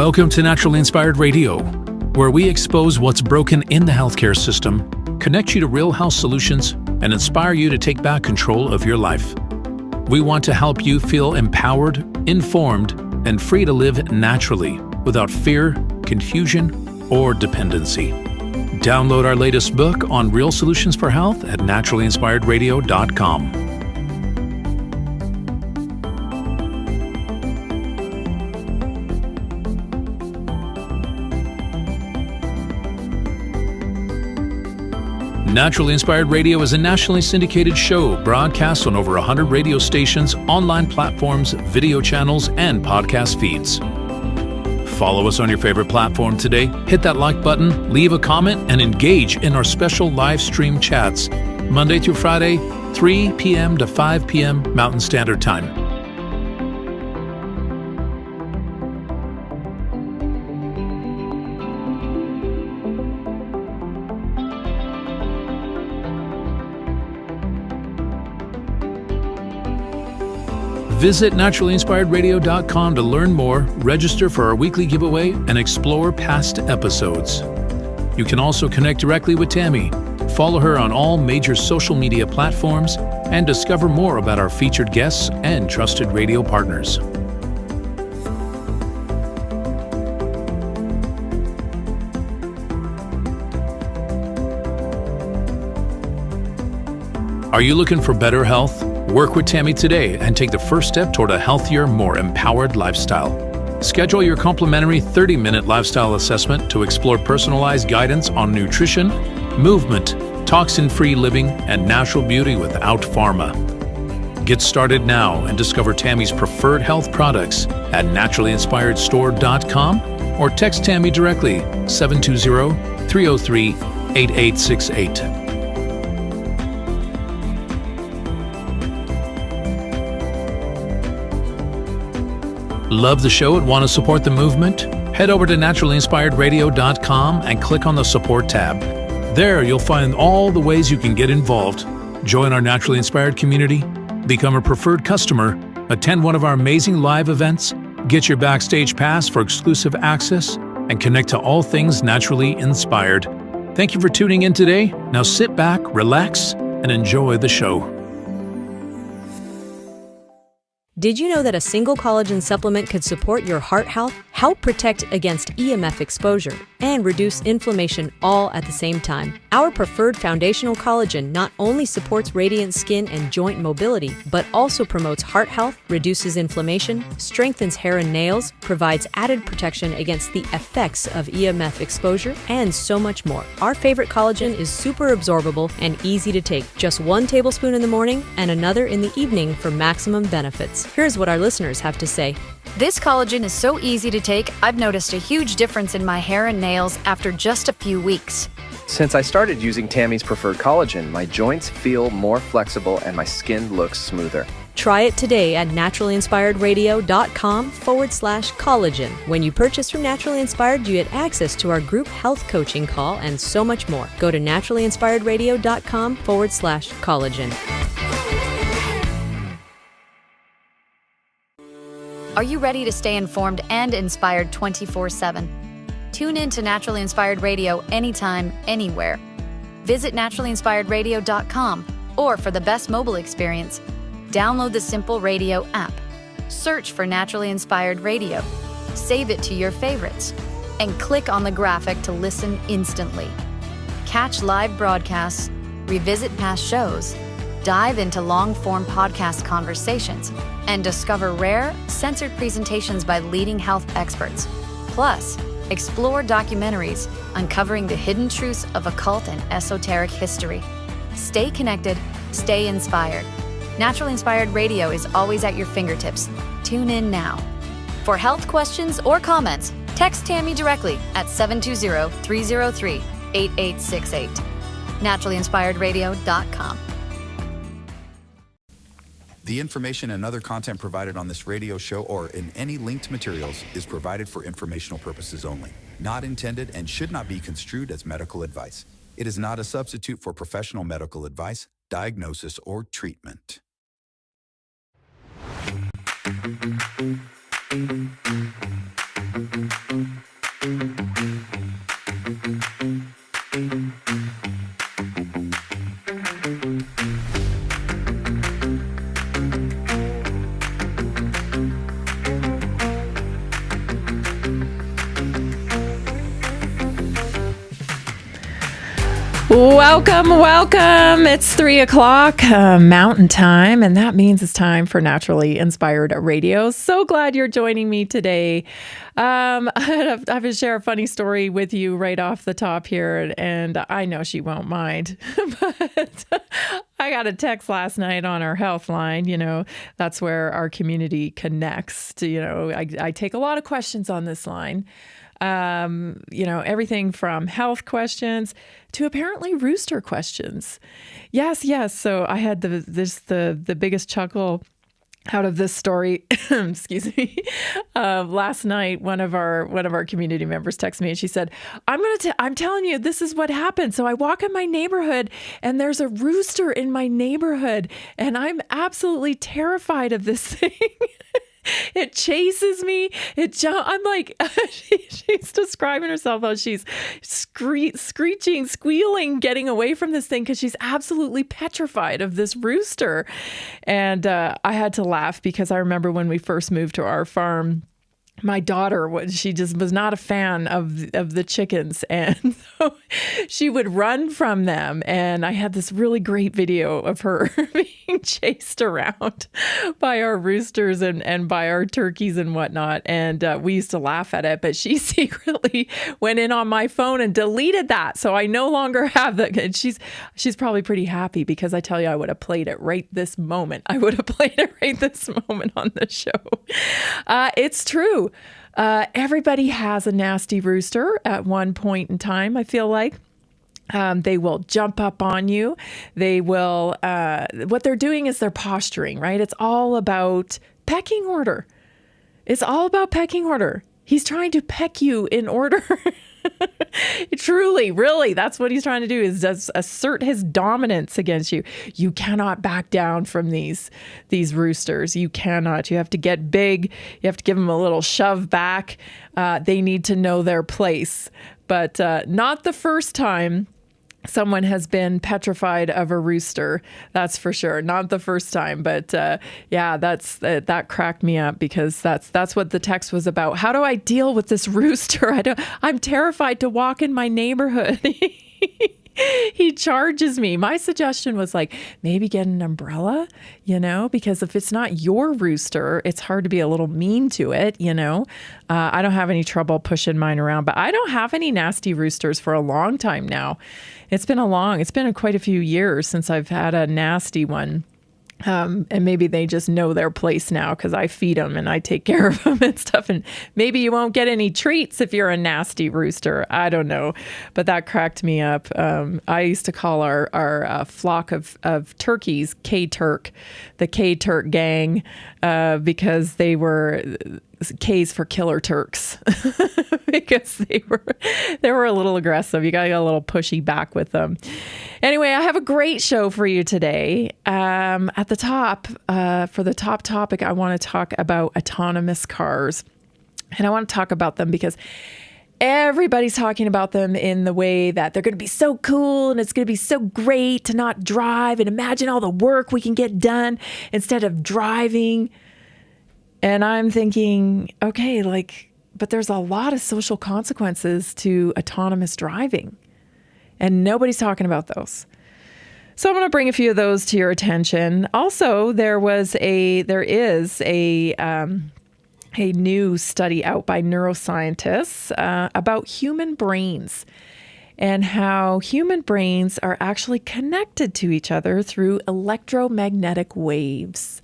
Welcome to Naturally Inspired Radio, where we expose what's broken in the healthcare system, connect you to real health solutions, and inspire you to take back control of your life. We want to help you feel empowered, informed, and free to live naturally without fear, confusion, or dependency. Download our latest book on real solutions for health at naturallyinspiredradio.com. Naturally Inspired Radio is a nationally syndicated show broadcast on over 100 radio stations, online platforms, video channels, and podcast feeds. Follow us on your favorite platform today, hit that like button, leave a comment, and engage in our special live stream chats, Monday through Friday, 3 p.m. to 5 p.m. Mountain Standard Time. Visit naturallyinspiredradio.com to learn more, register for our weekly giveaway, and explore past episodes. You can also connect directly with Tammy, follow her on all major social media platforms, and discover more about our featured guests and trusted radio partners. Are you looking for better health? Work with Tammy today and take the first step toward a healthier, more empowered lifestyle. Schedule your complimentary 30-minute lifestyle assessment to explore personalized guidance on nutrition, movement, toxin-free living, and natural beauty without pharma. Get started now and discover Tammy's preferred health products at naturallyinspiredstore.com or text Tammy directly 720-303-8868. Love the show and want to support the movement? Head over to naturallyinspiredradio.com and click on the support tab. There you'll find all the ways you can get involved. Join our Naturally Inspired community, become a preferred customer, attend one of our amazing live events, get your backstage pass for exclusive access, and connect to all things naturally inspired. Thank you for tuning in today. Now sit back, relax, and enjoy the show. Did you know that a single collagen supplement could support your heart health, help protect against EMF exposure, and reduce inflammation all at the same time? Our preferred foundational collagen not only supports radiant skin and joint mobility, but also promotes heart health, reduces inflammation, strengthens hair and nails, provides added protection against the effects of EMF exposure, and so much more. Our favorite collagen is super absorbable and easy to take. Just 1 tablespoon in the morning and another in the evening for maximum benefits. Here's what our listeners have to say. This collagen is so easy to take, I've noticed a huge difference in my hair and nails after just a few weeks. Since I started using Tammy's preferred collagen, my joints feel more flexible and my skin looks smoother. Try it today at naturallyinspiredradio.com/collagen. When you purchase from Naturally Inspired, you get access to our group health coaching call and so much more. Go to naturallyinspiredradio.com/collagen. Are you ready to stay informed and inspired 24/7? Tune in to Naturally Inspired Radio anytime, anywhere. Visit naturallyinspiredradio.com, or for the best mobile experience, download the Simple Radio app. Search for Naturally Inspired Radio, save it to your favorites, and click on the graphic to listen instantly. Catch live broadcasts, revisit past shows, dive into long-form podcast conversations, and discover rare, censored presentations by leading health experts. Plus, explore documentaries uncovering the hidden truths of occult and esoteric history. Stay connected, stay inspired. Naturally Inspired Radio is always at your fingertips. Tune in now. For health questions or comments, text Tammy directly at 720-303-8868. naturallyinspiredradio.com. The information and other content provided on this radio show or in any linked materials is provided for informational purposes only, not intended and should not be construed as medical advice. It is not a substitute for professional medical advice, diagnosis, or treatment. Welcome. It's 3 o'clock Mountain Time, and that means it's time for Naturally Inspired Radio. So glad you're joining me today. I have to share a funny story with you right off the top here, and I know she won't mind, but I got a text last night on our health line. You know, that's where our community connects to, I take a lot of questions on this line. Everything from health questions to apparently rooster questions. Yes. So I had the biggest chuckle out of this story. Excuse me. Last night, one of our community members texted me and she said, I'm telling you, this is what happened. So I walk in my neighborhood and there's a rooster in my neighborhood and I'm absolutely terrified of this thing. It chases me. I'm like, she's describing herself how she's screeching, squealing, getting away from this thing because she's absolutely petrified of this rooster. And I had to laugh because I remember when we first moved to our farm, my daughter she just was not a fan of the chickens, and so she would run from them. And I had this really great video of her being chased around by our roosters and by our turkeys and whatnot. And we used to laugh at it, but she secretly went in on my phone and deleted that, so I no longer have that. And she's probably pretty happy because I tell you, I would have played it right this moment. I would have played it right this moment on the show. It's true. Everybody has a nasty rooster at one point in time, I feel like. They will jump up on you. They will, what they're doing is they're posturing, right? It's all about pecking order. It's all about pecking order. He's trying to peck you in order. Truly, really, that's what he's trying to do, is just assert his dominance against you. You cannot back down from these roosters. You cannot. You have to get big. You have to give them a little shove back. They need to know their place. But not the first time someone has been petrified of a rooster, that's for sure. Not the first time, but that cracked me up because that's what the text was about. How do I deal with this rooster? I'm terrified to walk in my neighborhood. He charges me. My suggestion was like, maybe get an umbrella, because if it's not your rooster, it's hard to be a little mean to it, I don't have any trouble pushing mine around, but I don't have any nasty roosters for a long time now. It's been quite a few years since I've had a nasty one. And maybe they just know their place now because I feed them and I take care of them and stuff. And maybe you won't get any treats if you're a nasty rooster. I don't know. But that cracked me up. I used to call our flock of turkeys K-Turk, the K-Turk gang, because they were K's for killer turks because they were a little aggressive. You got to get a little pushy back with them. Anyway, I have a great show for you today. At the top, for the top topic, I want to talk about autonomous cars. And I want to talk about them because everybody's talking about them in the way that they're going to be so cool and it's going to be so great to not drive and imagine all the work we can get done instead of driving. And I'm thinking, okay, but there's a lot of social consequences to autonomous driving, and nobody's talking about those. So I'm going to bring a few of those to your attention. Also, there is a new study out by neuroscientists about human brains and how human brains are actually connected to each other through electromagnetic waves.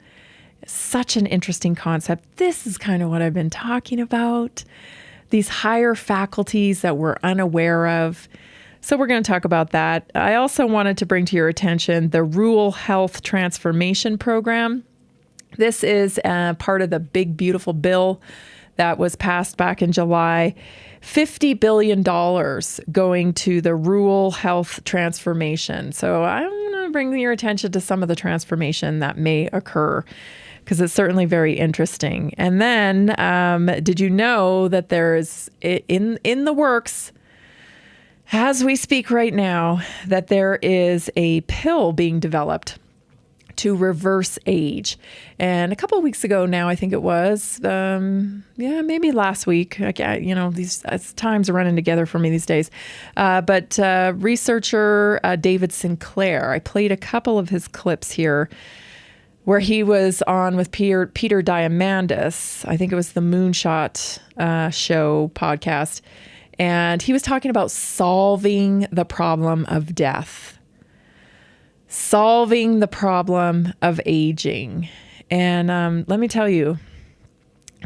Such an interesting concept. This is kind of what I've been talking about. These higher faculties that we're unaware of. So we're going to talk about that. I also wanted to bring to your attention the Rural Health Transformation Program. This is part of the big, beautiful bill that was passed back in July. $50 billion going to the rural health transformation. So I'm going to bring your attention to some of the transformation that may occur, because it's certainly very interesting. And then, did you know that there's in the works, as we speak right now, that there is a pill being developed to reverse age. And a couple of weeks ago now, I think it was, maybe last week. These times are running together for me these days. But researcher David Sinclair, I played a couple of his clips here where he was on with Peter Diamandis. I think it was the Moonshot Show podcast. And he was talking about solving the problem of death. Solving the problem of aging. And let me tell you,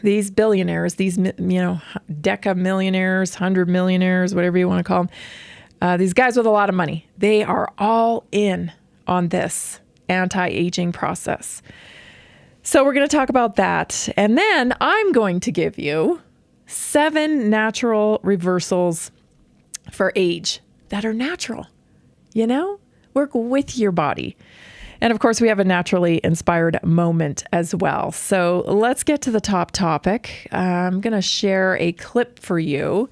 these billionaires, these, deca millionaires, 100 millionaires, whatever you want to call them, these guys with a lot of money, they are all in on this anti-aging process. So we're going to talk about that. And then I'm going to give you 7 natural reversals for age that are natural, work with your body. And of course, we have a naturally inspired moment as well. So let's get to the top topic. I'm going to share a clip for you,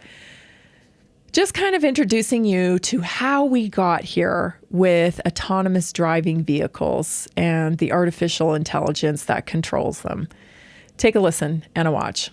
just kind of introducing you to how we got here with autonomous driving vehicles and the artificial intelligence that controls them. Take a listen and a watch.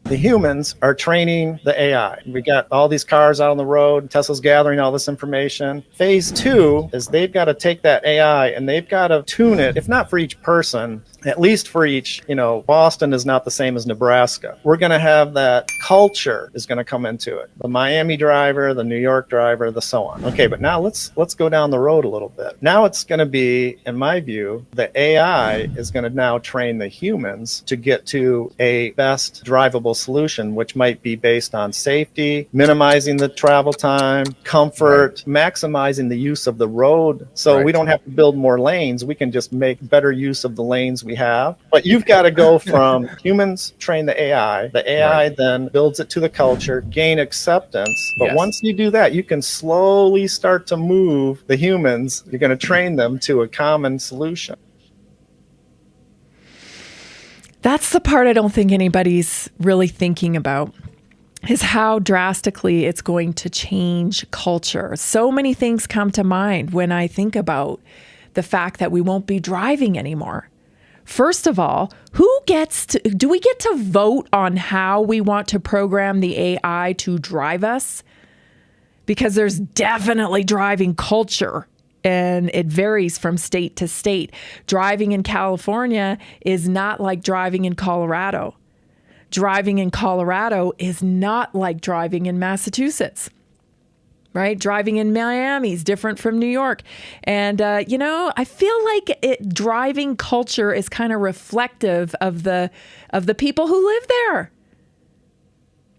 The humans are training the AI. We got all these cars out on the road. Tesla's gathering all this information. Phase 2 is they've got to take that AI and they've got to tune it, if not for each person, at least for each, Boston is not the same as Nebraska. We're going to have that culture is going to come into it. The Miami driver, the New York driver, the so on. Okay, but now let's go down the road a little bit. Now it's going to be, in my view, the AI is going to now train the humans to get to a best drivable solution, which might be based on safety, minimizing the travel time, comfort, maximizing the use of the road. So we don't have to build more lanes. We can just make better use of the lanes we have. But you've got to go from humans train the AI then builds it to the culture, gain acceptance. But once you do that, you can slowly start to move the humans. You're going to train them to a common solution. That's the part I don't think anybody's really thinking about, is how drastically it's going to change culture. So many things come to mind when I think about the fact that we won't be driving anymore. First of all, do we get to vote on how we want to program the AI to drive us? Because there's definitely driving culture. And it varies from state to state. Driving in California is not like driving in Colorado. Driving in Colorado is not like driving in Massachusetts, right? Driving in Miami is different from New York. And, I feel like driving culture is kind of reflective of the people who live there.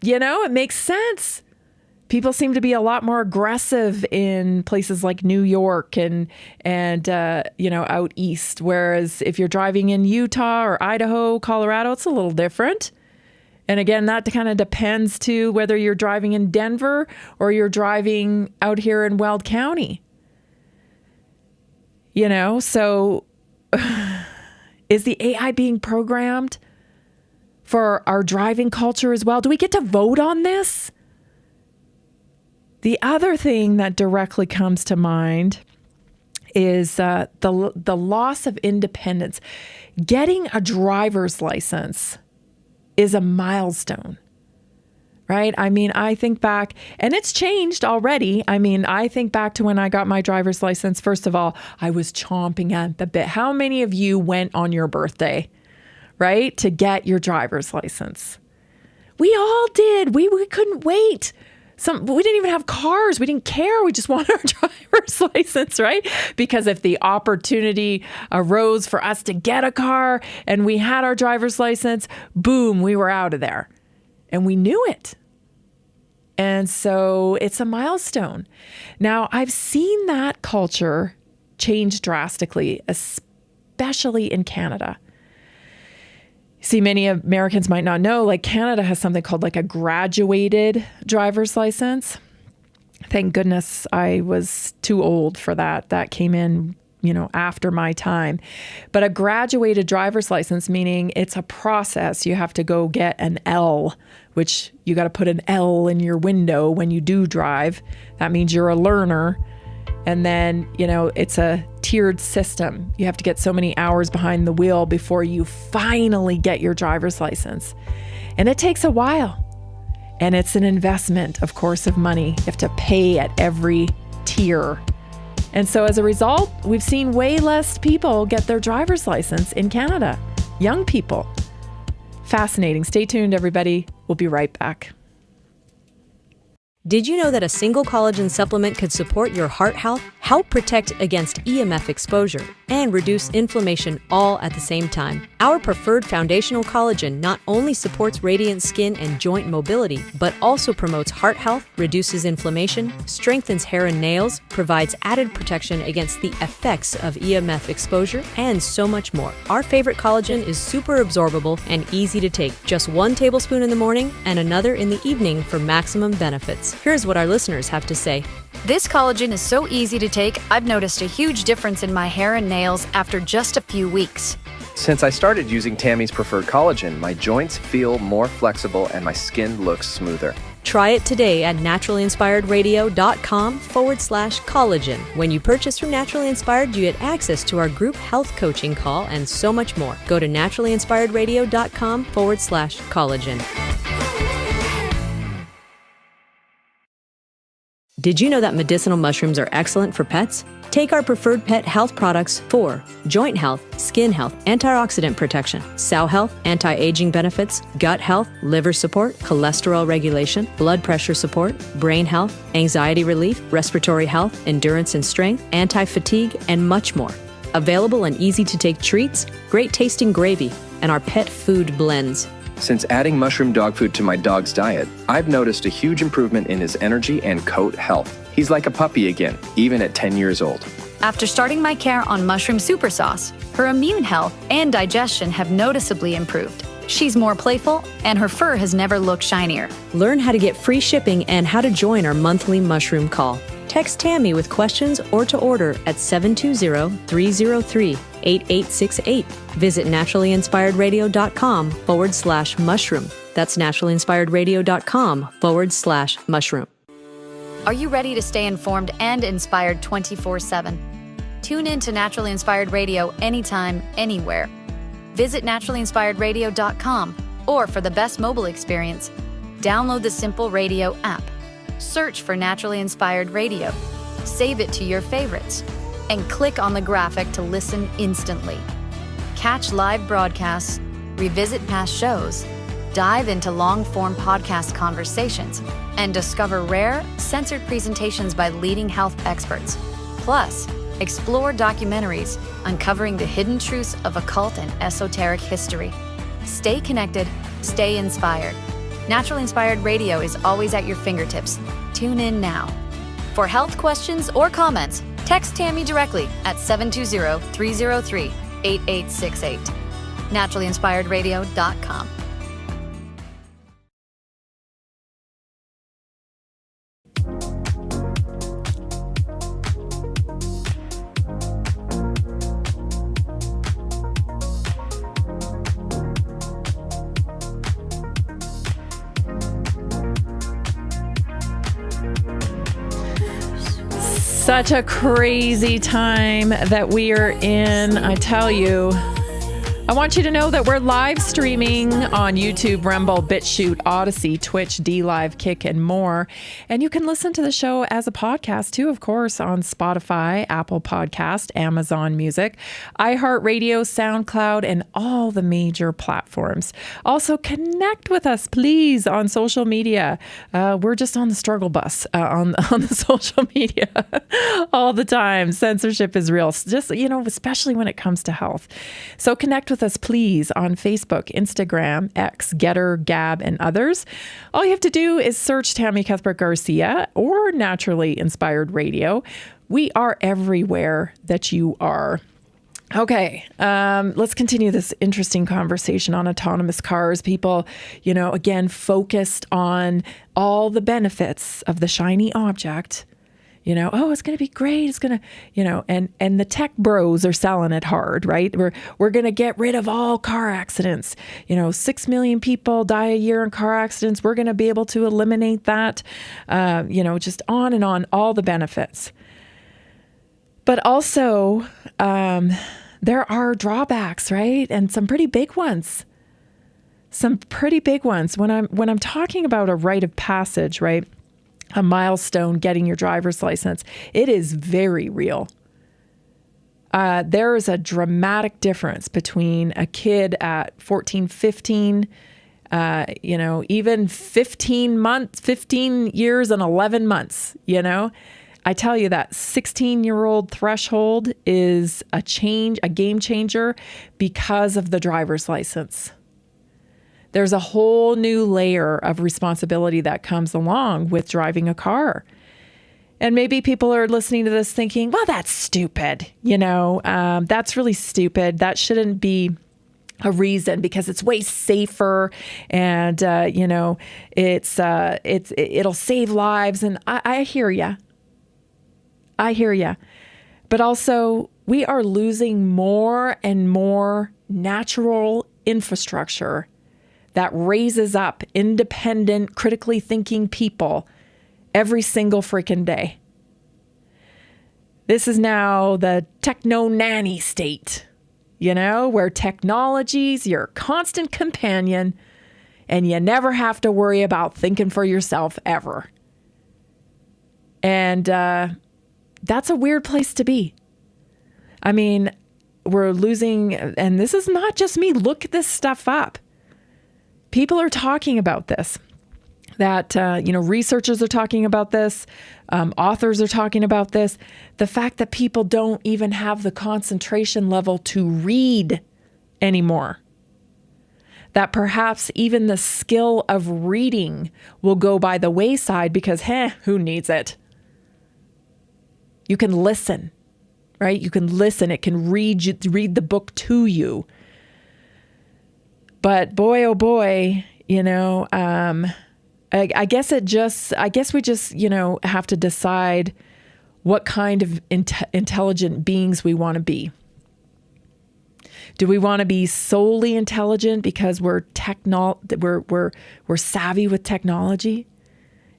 It makes sense. People seem to be a lot more aggressive in places like New York and out east. Whereas if you're driving in Utah or Idaho, Colorado, it's a little different. And again, that kind of depends to whether you're driving in Denver or you're driving out here in Weld County. So is the AI being programmed for our driving culture as well? Do we get to vote on this? The other thing that directly comes to mind is the loss of independence. Getting a driver's license is a milestone, right? I think back, and it's changed already. I think back to when I got my driver's license. First of all, I was chomping at the bit. How many of you went on your birthday, right, to get your driver's license? We all did. We couldn't wait. We didn't even have cars. We didn't care. We just wanted our driver's license, right? Because if the opportunity arose for us to get a car and we had our driver's license, boom, we were out of there. And we knew it. And so it's a milestone. Now, I've seen that culture change drastically, especially in Canada. See, many Americans might not know, like Canada has something called like a graduated driver's license. Thank goodness I was too old for that. That came in, after my time. But a graduated driver's license, meaning it's a process. You have to go get an L, which you got to put an L in your window when you do drive. That means you're a learner. And then, it's a tiered system. You have to get so many hours behind the wheel before you finally get your driver's license. And it takes a while. And it's an investment, of course, of money. You have to pay at every tier. And so as a result, we've seen way less people get their driver's license in Canada. Young people. Fascinating. Stay tuned, everybody. We'll be right back. Did you know that a single collagen supplement could support your heart health, help protect against EMF exposure, and reduce inflammation all at the same time? Our preferred foundational collagen not only supports radiant skin and joint mobility, but also promotes heart health, reduces inflammation, strengthens hair and nails, provides added protection against the effects of EMF exposure, and so much more. Our favorite collagen is super absorbable and easy to take. Just 1 tablespoon in the morning and another in the evening for maximum benefits. Here's what our listeners have to say. This collagen is so easy to take, I've noticed a huge difference in my hair and nails after just a few weeks. Since I started using Tammy's preferred collagen, my joints feel more flexible and my skin looks smoother. Try it today at naturalinspiredradio.com/collagen. When you purchase from Naturally Inspired, you get access to our group health coaching call and so much more. Go to naturalinspiredradio.com/collagen. Did you know that medicinal mushrooms are excellent for pets? Take our preferred pet health products for joint health, skin health, antioxidant protection, cell health, anti-aging benefits, gut health, liver support, cholesterol regulation, blood pressure support, brain health, anxiety relief, respiratory health, endurance and strength, anti-fatigue, and much more. Available in easy-to-take treats, great tasting gravy, and our pet food blends. Since adding mushroom dog food to my dog's diet, I've noticed a huge improvement in his energy and coat health. He's like a puppy again, even at 10 years old. After starting my care on mushroom super sauce, her immune health and digestion have noticeably improved. She's more playful, and her fur has never looked shinier. Learn how to get free shipping and how to join our monthly mushroom call. Text Tammy with questions or to order at 720-303-8868. Visit naturalinspiredradio.com/mushroom. That's naturalinspiredradio.com/mushroom. Are you ready to stay informed and inspired 24/7? Tune in to Naturally Inspired Radio anytime, anywhere. Visit naturalinspiredradio.com, or for the best mobile experience, download the Simple Radio app. Search for Naturally Inspired Radio, save it to your favorites, and click on the graphic to listen instantly. Catch live broadcasts, revisit past shows, dive into long-form podcast conversations, and discover rare, censored presentations by leading health experts. Plus, explore documentaries uncovering the hidden truths of occult and esoteric history. Stay connected, stay inspired. Naturally Inspired Radio is always at your fingertips. Tune in now. For health questions or comments, text Tammy directly at 720-303-8868. naturalinspiredradio.com. Such a crazy time that we are in, I tell you. I want you to know that we're live streaming on YouTube, Rumble, BitChute, Odyssey, Twitch, DLive, Kick, and more. And you can listen to the show as a podcast too, of course, on Spotify, Apple Podcast, Amazon Music, iHeartRadio, SoundCloud, and all the major platforms. Also, connect with us, please, on social media. We're just on the struggle bus on the social media all the time. Censorship is real, just, especially when it comes to health. So connect with us, please, on Facebook, Instagram, X, Getter, Gab, and others. All you have to do is search Tammy Cuthbert Garcia or Naturally Inspired Radio. We are everywhere that you are. Okay, let's continue this interesting conversation on autonomous cars. People, again, focused on all the benefits of the shiny object. It's going to be great. It's going to, and the tech bros are selling it hard, right? We're going to get rid of all car accidents. 6 million people die a year in car accidents. We're going to be able to eliminate that, just on and on, all the benefits. But also, there are drawbacks, right? And some pretty big ones. Some pretty big ones. When I'm talking about a rite of passage, right? A milestone, getting your driver's license, it is very real. There is a dramatic difference between a kid at 14, 15, even 15 years and 11 months, I tell you that 16-year-old threshold is a game changer because of the driver's license. There's a whole new layer of responsibility that comes along with driving a car. And maybe people are listening to this thinking, well, that's stupid. That's really stupid. That shouldn't be a reason because it's way safer and, it'll save lives. And I hear ya. But also, we are losing more and more natural infrastructure that raises up independent, critically thinking people every single freaking day. This is now the techno-nanny state, where technology's your constant companion and you never have to worry about thinking for yourself ever. And that's a weird place to be. I mean, we're losing, and this is not just me. Look this stuff up. People are talking about this, that, researchers are talking about this, authors are talking about this, the fact that people don't even have the concentration level to read anymore, that perhaps even the skill of reading will go by the wayside because, who needs it? You can listen, right? You can listen. It can read the book to you. But boy, oh boy, I guess we just, have to decide what kind of intelligent beings we want to be. Do we want to be solely intelligent because we're savvy with technology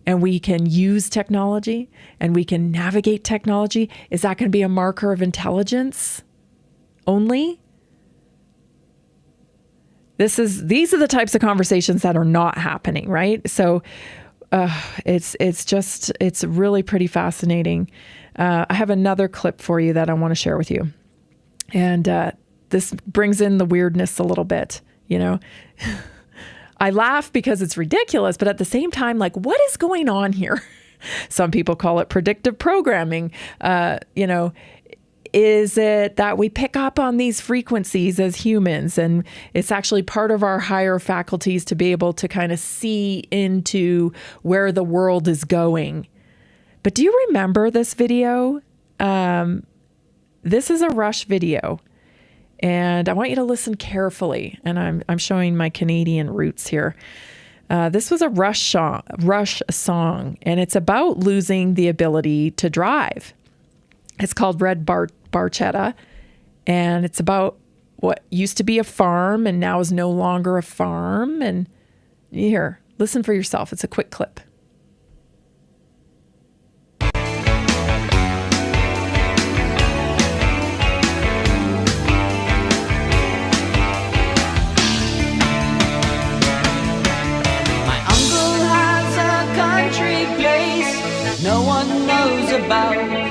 and we can use technology and we can navigate technology? Is that going to be a marker of intelligence only? These are the types of conversations that are not happening, right? So it's really pretty fascinating. I have another clip for you that I want to share with you. And this brings in the weirdness a little bit, I laugh because it's ridiculous, but at the same time, like, what is going on here? Some people call it predictive programming. Is it that we pick up on these frequencies as humans and it's actually part of our higher faculties to be able to kind of see into where the world is going? But do you remember this video? This is a Rush video and I want you to listen carefully. And I'm showing my Canadian roots here. This was a Rush song and it's about losing the ability to drive. It's called Red Barchetta, and it's about what used to be a farm and now is no longer a farm. And here, listen for yourself. It's a quick clip. My uncle has a country place no one knows about.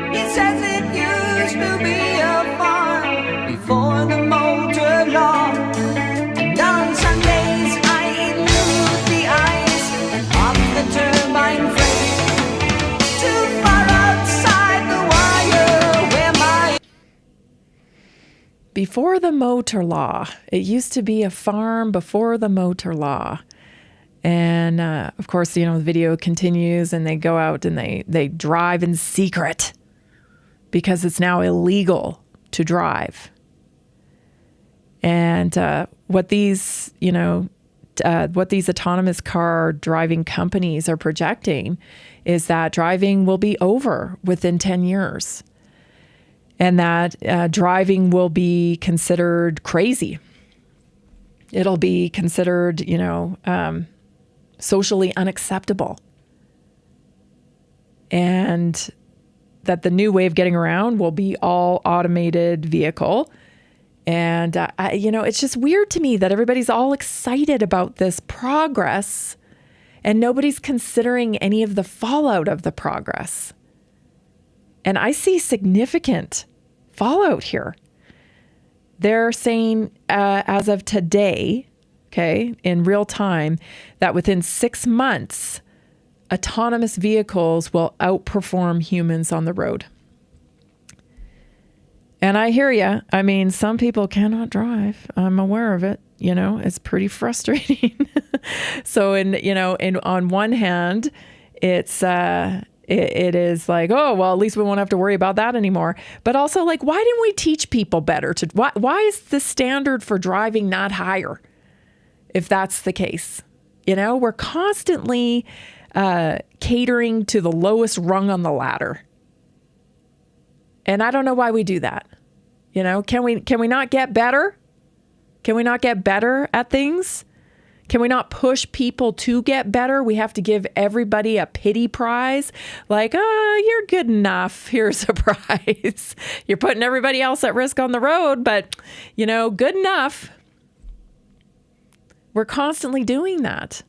He says it used to be a farm before the motor law. And on Sundays I look the ice and hop the turbine frame. Too far outside the wire where my... Before the motor law. It used to be a farm before the motor law. And of course, the video continues and they go out and they drive in secret. Because it's now illegal to drive. And what these autonomous car driving companies are projecting is that driving will be over within 10 years. And that driving will be considered crazy. It'll be considered, socially unacceptable. And that the new way of getting around will be all automated vehicle. And, it's just weird to me that everybody's all excited about this progress and nobody's considering any of the fallout of the progress. And I see significant fallout here. They're saying as of today, okay, in real time, that within 6 months, autonomous vehicles will outperform humans on the road. And I hear you. I mean, some people cannot drive. I'm aware of it. It's pretty frustrating. So on one hand, it is like, oh, well, at least we won't have to worry about that anymore. But also, like, why didn't we teach people better why is the standard for driving not higher? If that's the case, we're constantly catering to the lowest rung on the ladder. And I don't know why we do that. Can we not get better? Can we not get better at things? Can we not push people to get better? We have to give everybody a pity prize. Like, you're good enough. Here's a prize. You're putting everybody else at risk on the road, but, good enough. We're constantly doing that.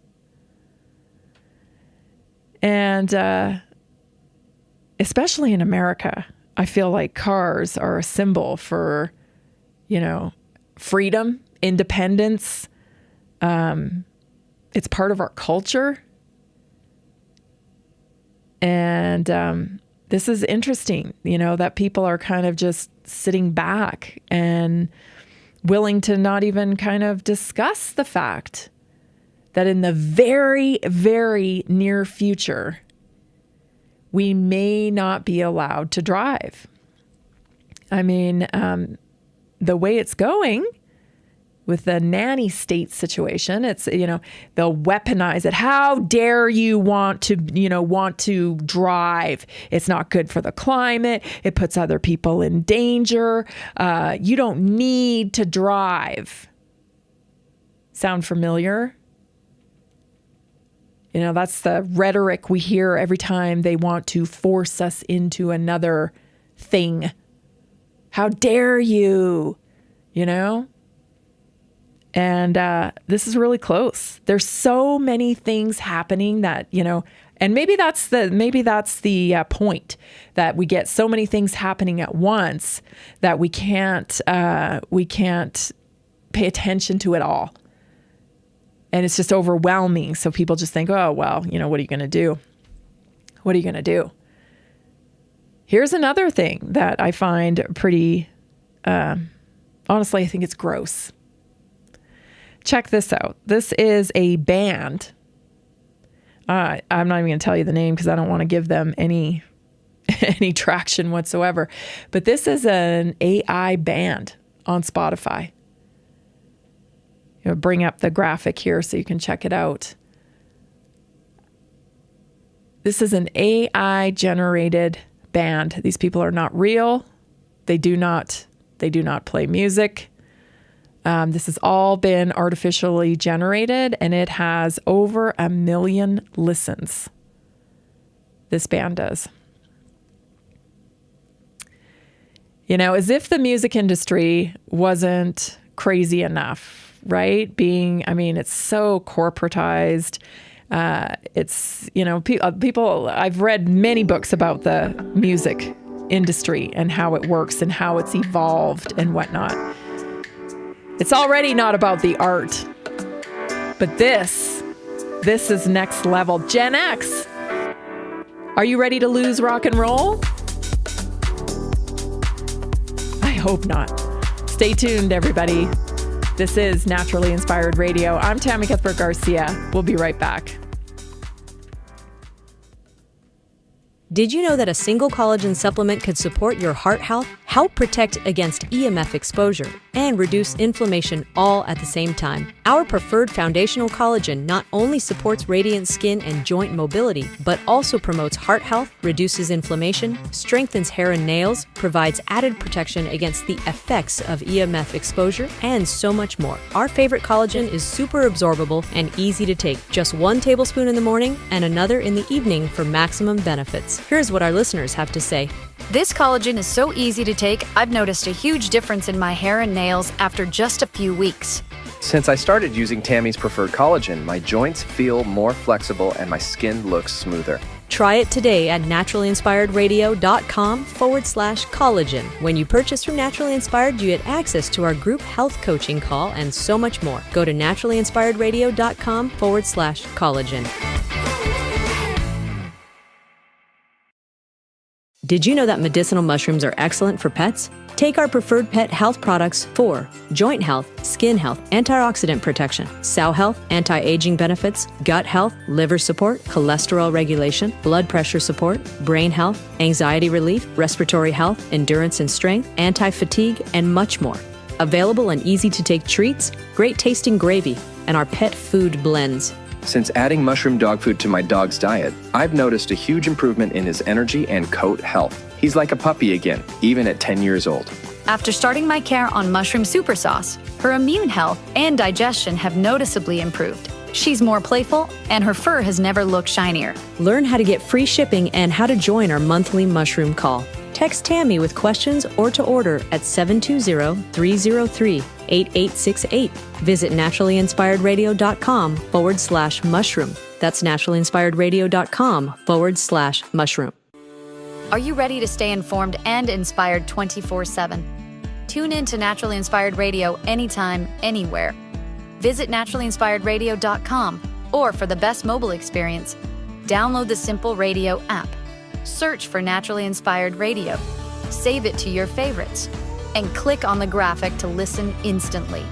And especially in America, I feel like cars are a symbol for, freedom, independence. It's part of our culture. And this is interesting, that people are kind of just sitting back and willing to not even kind of discuss the fact that in the very, very near future, we may not be allowed to drive. I mean, the way it's going with the nanny state situation, it's, they'll weaponize it. How dare you want to drive? It's not good for the climate. It puts other people in danger. You don't need to drive. Sound familiar? That's the rhetoric we hear every time they want to force us into another thing. How dare you? And this is really close. There's so many things happening that, and maybe that's the point, that we get so many things happening at once that we can't pay attention to it all. And it's just overwhelming. So people just think, oh, well, what are you going to do? What are you going to do? Here's another thing that I find pretty, honestly, I think it's gross. Check this out. This is a band. I'm not even going to tell you the name because I don't want to give them any traction whatsoever. But this is an AI band on Spotify. Bring up the graphic here so you can check it out. This is an AI generated band. These people are not real. They do not play music. This has all been artificially generated, and it has over 1 million listens. This band does. As if the music industry wasn't crazy enough. Right? It's so corporatized. It's, people, I've read many books about the music industry and how it works and how it's evolved and whatnot. It's already not about the art, but this is next level. Gen X, are you ready to lose rock and roll? I hope not. Stay tuned, everybody. This is Naturally Inspired Radio. I'm Tammy Cuthbert Garcia. We'll be right back. Did you know that a single collagen supplement could support your heart health, help protect against EMF exposure, and reduce inflammation all at the same time? Our preferred foundational collagen not only supports radiant skin and joint mobility, but also promotes heart health, reduces inflammation, strengthens hair and nails, provides added protection against the effects of EMF exposure, and so much more. Our favorite collagen is super absorbable and easy to take. Just 1 tablespoon in the morning and another in the evening for maximum benefits. Here's what our listeners have to say. This collagen is so easy to take, I've noticed a huge difference in my hair and nails after just a few weeks. Since I started using Tammy's Preferred Collagen, my joints feel more flexible and my skin looks smoother. Try it today at naturalinspiredradio.com/collagen. When you purchase from Naturally Inspired, you get access to our group health coaching call and so much more. Go to naturalinspiredradio.com/collagen. Did you know that medicinal mushrooms are excellent for pets? Take our preferred pet health products for joint health, skin health, antioxidant protection, sow health, anti-aging benefits, gut health, liver support, cholesterol regulation, blood pressure support, brain health, anxiety relief, respiratory health, endurance and strength, anti-fatigue, and much more. Available in easy-to-take treats, great-tasting gravy, and our pet food blends. Since adding mushroom dog food to my dog's diet, I've noticed a huge improvement in his energy and coat health. He's like a puppy again, even at 10 years old. After starting my care on mushroom super sauce, her immune health and digestion have noticeably improved. She's more playful, and her fur has never looked shinier. Learn how to get free shipping and how to join our monthly mushroom call. Text Tammy with questions or to order at 720-303-8868. Visit naturalinspiredradio.com/mushroom. That's naturalinspiredradio.com/mushroom. Are you ready to stay informed and inspired 24/7? Tune in to Naturally Inspired Radio anytime, anywhere. Visit naturalinspiredradio.com, or for the best mobile experience, download the Simple Radio app. Search for Naturally Inspired Radio, save it to your favorites, and click on the graphic to listen instantly.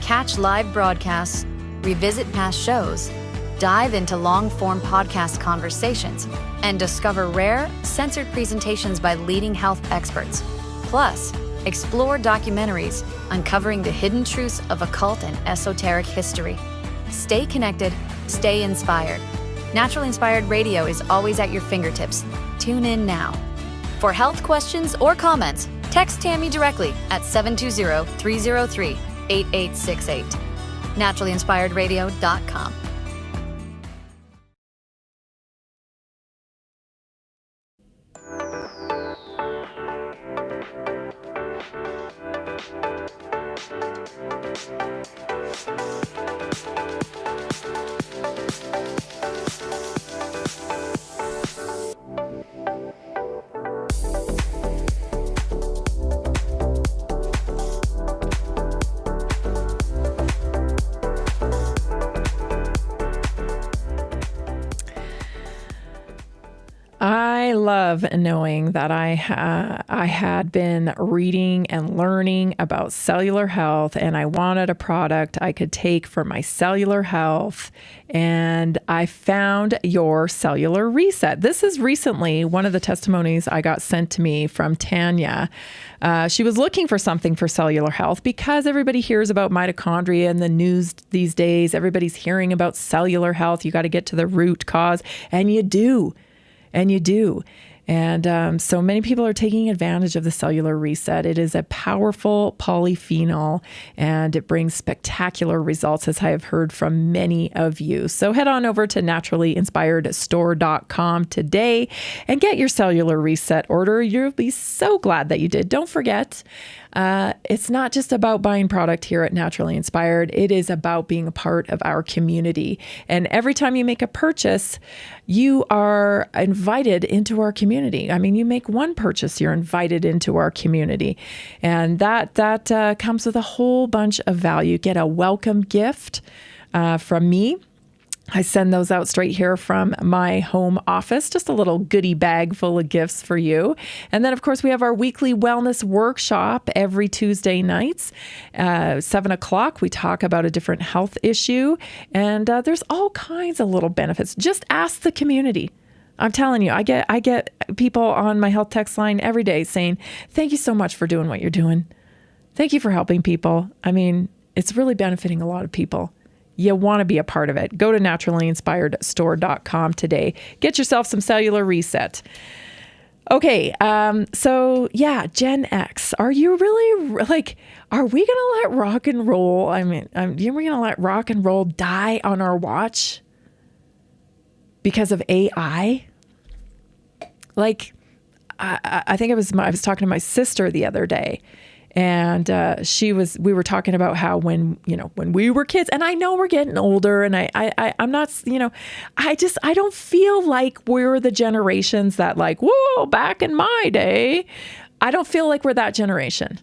Catch live broadcasts, revisit past shows, dive into long-form podcast conversations, and discover rare, censored presentations by leading health experts. Plus, explore documentaries uncovering the hidden truths of occult and esoteric history. Stay connected, stay inspired. Naturally Inspired Radio is always at your fingertips. Tune in now. For health questions or comments, text Tammy directly at 720-303-8868. NaturallyInspiredRadio.com. I love knowing that I had been reading and learning about cellular health, and I wanted a product I could take for my cellular health, and I found your Cellular Reset. This is recently one of the testimonies I got sent to me from Tanya. She was looking for something for cellular health because everybody hears about mitochondria in the news these days. Everybody's hearing about cellular health. You got to get to the root cause, and you do. And you do. And so many people are taking advantage of the Cellular Reset. It is a powerful polyphenol, and it brings spectacular results, as I have heard from many of you. So head on over to naturallyinspiredstore.com today and get your Cellular Reset order. You'll be so glad that you did. Don't forget, it's not just about buying product here at Naturally Inspired. It is about being a part of our community. And every time you make a purchase, you are invited into our community. I mean, you make one purchase, you're invited into our community. And that comes with a whole bunch of value. Get a welcome gift from me. I send those out straight here from my home office, just a little goodie bag full of gifts for you. And then, of course, we have our weekly wellness workshop every Tuesday nights, 7 o'clock. We talk about a different health issue, and there's all kinds of little benefits. Just ask the community. I'm telling you, I get people on my health text line every day saying, thank you so much for doing what you're doing. Thank you for helping people. I mean, it's really benefiting a lot of people. You want to be a part of it. Go to naturallyinspiredstore.com today. Get yourself some Cellular Reset. Okay, so yeah, Gen X. Are you really, are we going to let rock and roll, are we going to let rock and roll die on our watch because of AI? I think I was talking to my sister the other day, and we were talking about how when we were kids, and I know we're getting older, and I'm not, I don't feel like we're the generations that like, whoa, back in my day. I don't feel like we're that generation.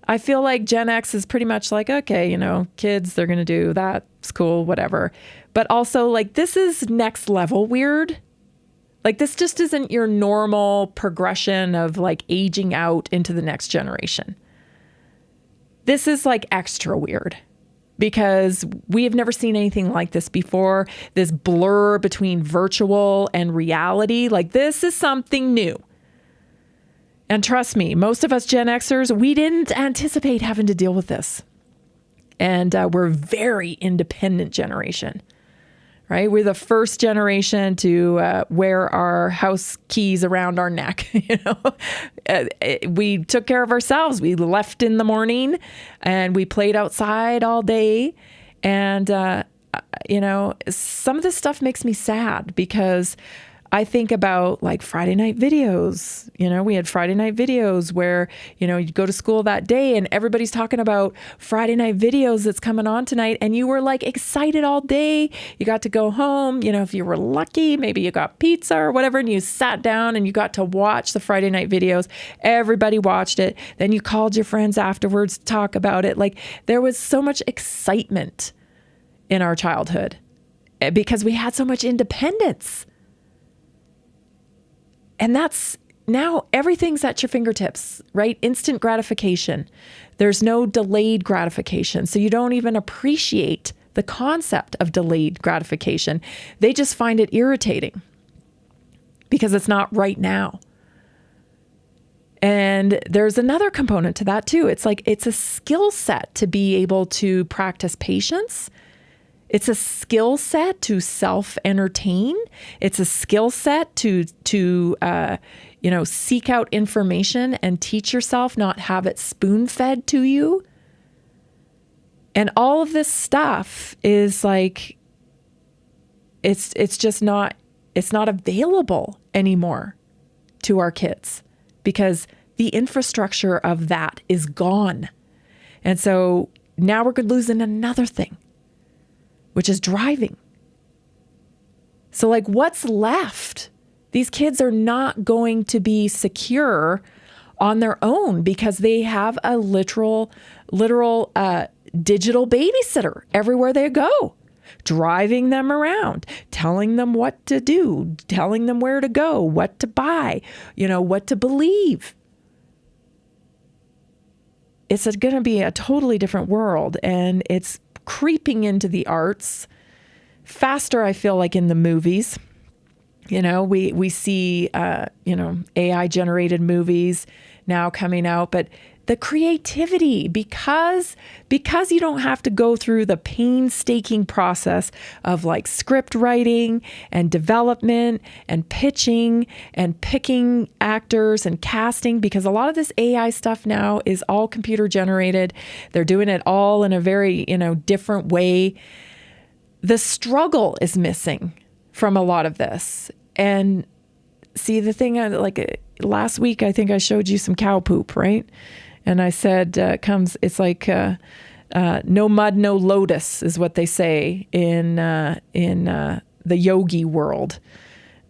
I feel like Gen X is pretty much like, okay, kids, they're going to do that. It's cool, whatever. But also like, this is next level weird. Like, this just isn't your normal progression of like aging out into the next generation. This is like extra weird because we have never seen anything like this before. This blur between virtual and reality, like this is something new. And trust me, most of us Gen Xers, we didn't anticipate having to deal with this. And we're a very independent generation, right? We're the first generation to wear our house keys around our neck. We took care of ourselves. We left in the morning and we played outside all day. And, some of this stuff makes me sad because I think about like Friday night videos. We had Friday night videos where, you'd go to school that day and everybody's talking about Friday night videos that's coming on tonight. And you were like excited all day. You got to go home. If you were lucky, maybe you got pizza or whatever, and you sat down and you got to watch the Friday night videos. Everybody watched it. Then you called your friends afterwards to talk about it. Like there was so much excitement in our childhood because we had so much independence. And that's now everything's at your fingertips, right? Instant gratification. There's no delayed gratification. So you don't even appreciate the concept of delayed gratification. They just find it irritating because it's not right now. And there's another component to that too. It's like, it's a skill set to be able to practice patience. It's a skill set to self-entertain. It's a skill set to seek out information and teach yourself, not have it spoon-fed to you. And all of this stuff is like, it's not available anymore to our kids because the infrastructure of that is gone. And so now we're losing another thing, which is driving. So like what's left? These kids are not going to be secure on their own because they have a literal digital babysitter everywhere they go, driving them around, telling them what to do, telling them where to go, what to buy, what to believe. It's going to be a totally different world, and it's creeping into the arts faster, I feel like, in the movies. We see, AI generated movies now coming out, but the creativity, because you don't have to go through the painstaking process of like script writing and development and pitching and picking actors and casting, because a lot of this AI stuff now is all computer generated. They're doing it all in a very, different way. The struggle is missing from a lot of this. And see, the thing, last week, I think I showed you some cow poop, right? And I said, it's like no mud, no lotus is what they say in the yogi world.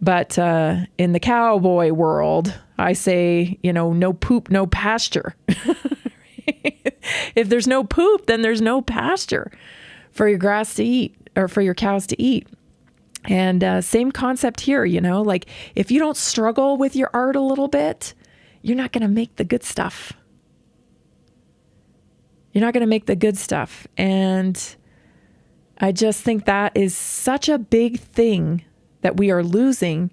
But in the cowboy world, I say, no poop, no pasture. If there's no poop, then there's no pasture for your grass to eat or for your cows to eat. And same concept here, like if you don't struggle with your art a little bit, you're not going to make the good stuff. You're not going to make the good stuff. And I just think that is such a big thing that we are losing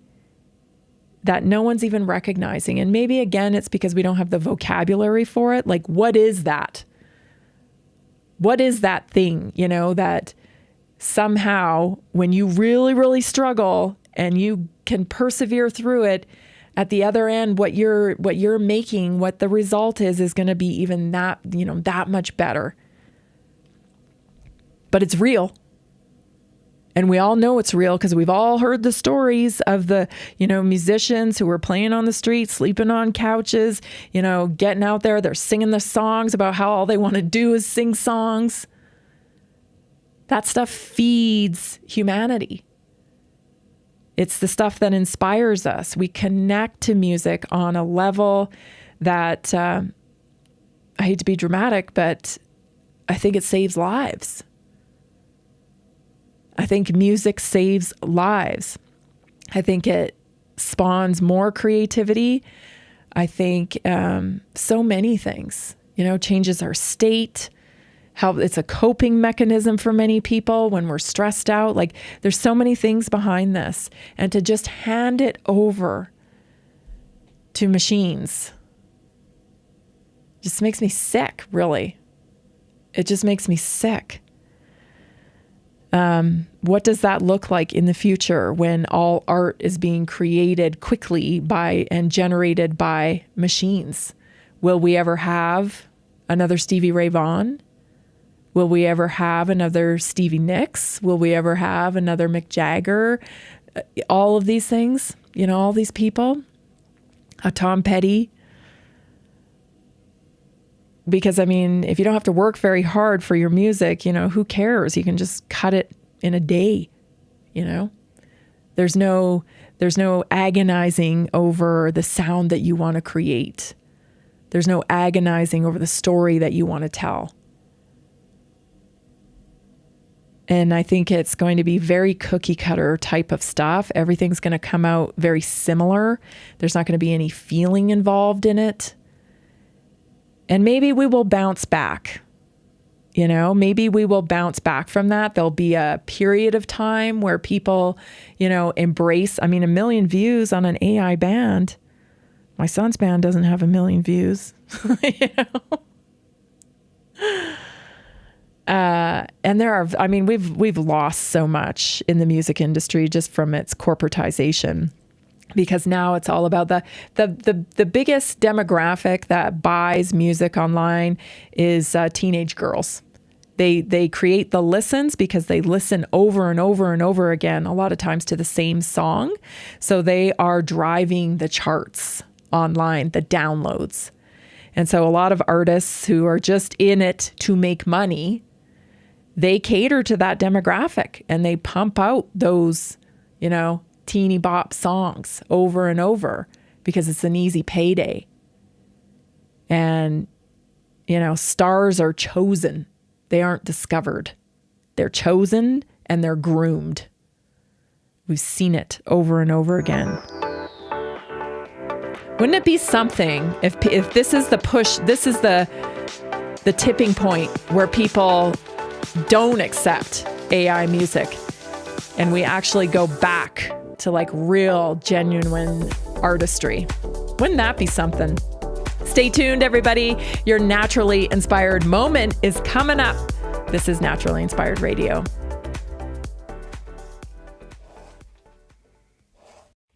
that no one's even recognizing. And maybe, again, it's because we don't have the vocabulary for it. Like, what is that? What is that thing, that somehow when you really, really struggle and you can persevere through it, at the other end, what you're making, what the result is going to be even that much better. But it's real. And we all know it's real because we've all heard the stories of the, musicians who were playing on the street, sleeping on couches, getting out there. They're singing the songs about how all they want to do is sing songs. That stuff feeds humanity. It's the stuff that inspires us. We connect to music on a level that, I hate to be dramatic, but I think it saves lives. I think music saves lives. I think it spawns more creativity. I think so many things, changes our state, how it's a coping mechanism for many people when we're stressed out. Like there's so many things behind this. And to just hand it over to machines just makes me sick, really. It just makes me sick. What does that look like in the future when all art is being created quickly by and generated by machines? Will we ever have another Stevie Ray Vaughan? Will we ever have another Stevie Nicks? Will we ever have another Mick Jagger? All of these things, all these people, a Tom Petty. Because, if you don't have to work very hard for your music, who cares? You can just cut it in a day, There's no agonizing over the sound that you want to create. There's no agonizing over the story that you want to tell. And I think it's going to be very cookie cutter type of stuff. Everything's going to come out very similar. There's not going to be any feeling involved in it. And maybe we will bounce back, maybe we will bounce back from that. There'll be a period of time where people, embrace, 1 million views on an AI band. My son's band doesn't have 1 million views, and there are, we've lost so much in the music industry just from its corporatization. Because now it's all about the biggest demographic that buys music online is teenage girls. They create the listens because they listen over and over and over again, a lot of times to the same song. So they are driving the charts online, the downloads. And so a lot of artists who are just in it to make money, they cater to that demographic and they pump out those, teeny bop songs over and over because it's an easy payday. And, stars are chosen. They aren't discovered. They're chosen and they're groomed. We've seen it over and over again. Wouldn't it be something if this is the push, this is the tipping point where people don't accept AI music and we actually go back to real, genuine artistry? Wouldn't that be something? Stay tuned, everybody. Your naturally inspired moment is coming up. This is Naturally Inspired Radio.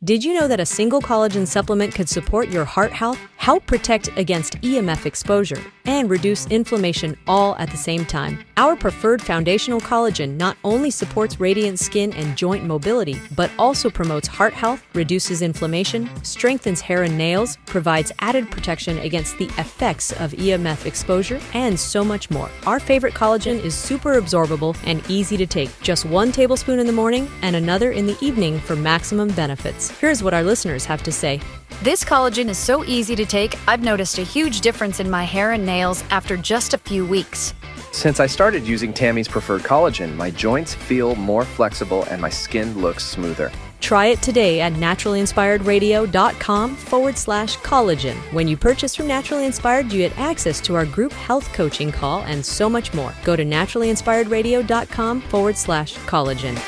Did you know that a single collagen supplement could support your heart health, help protect against EMF exposure, and reduce inflammation all at the same time? Our preferred foundational collagen not only supports radiant skin and joint mobility, but also promotes heart health, reduces inflammation, strengthens hair and nails, provides added protection against the effects of EMF exposure, and so much more. Our favorite collagen is super absorbable and easy to take. Just 1 tablespoon in the morning and another in the evening for maximum benefits. Here's what our listeners have to say. This collagen is so easy to take, I've noticed a huge difference in my hair and nails after just a few weeks. Since I started using Tammy's preferred collagen, my joints feel more flexible and my skin looks smoother. Try it today at naturallyinspiredradio.com/collagen. When you purchase from Naturally Inspired, you get access to our group health coaching call and so much more. Go to naturallyinspiredradio.com/collagen.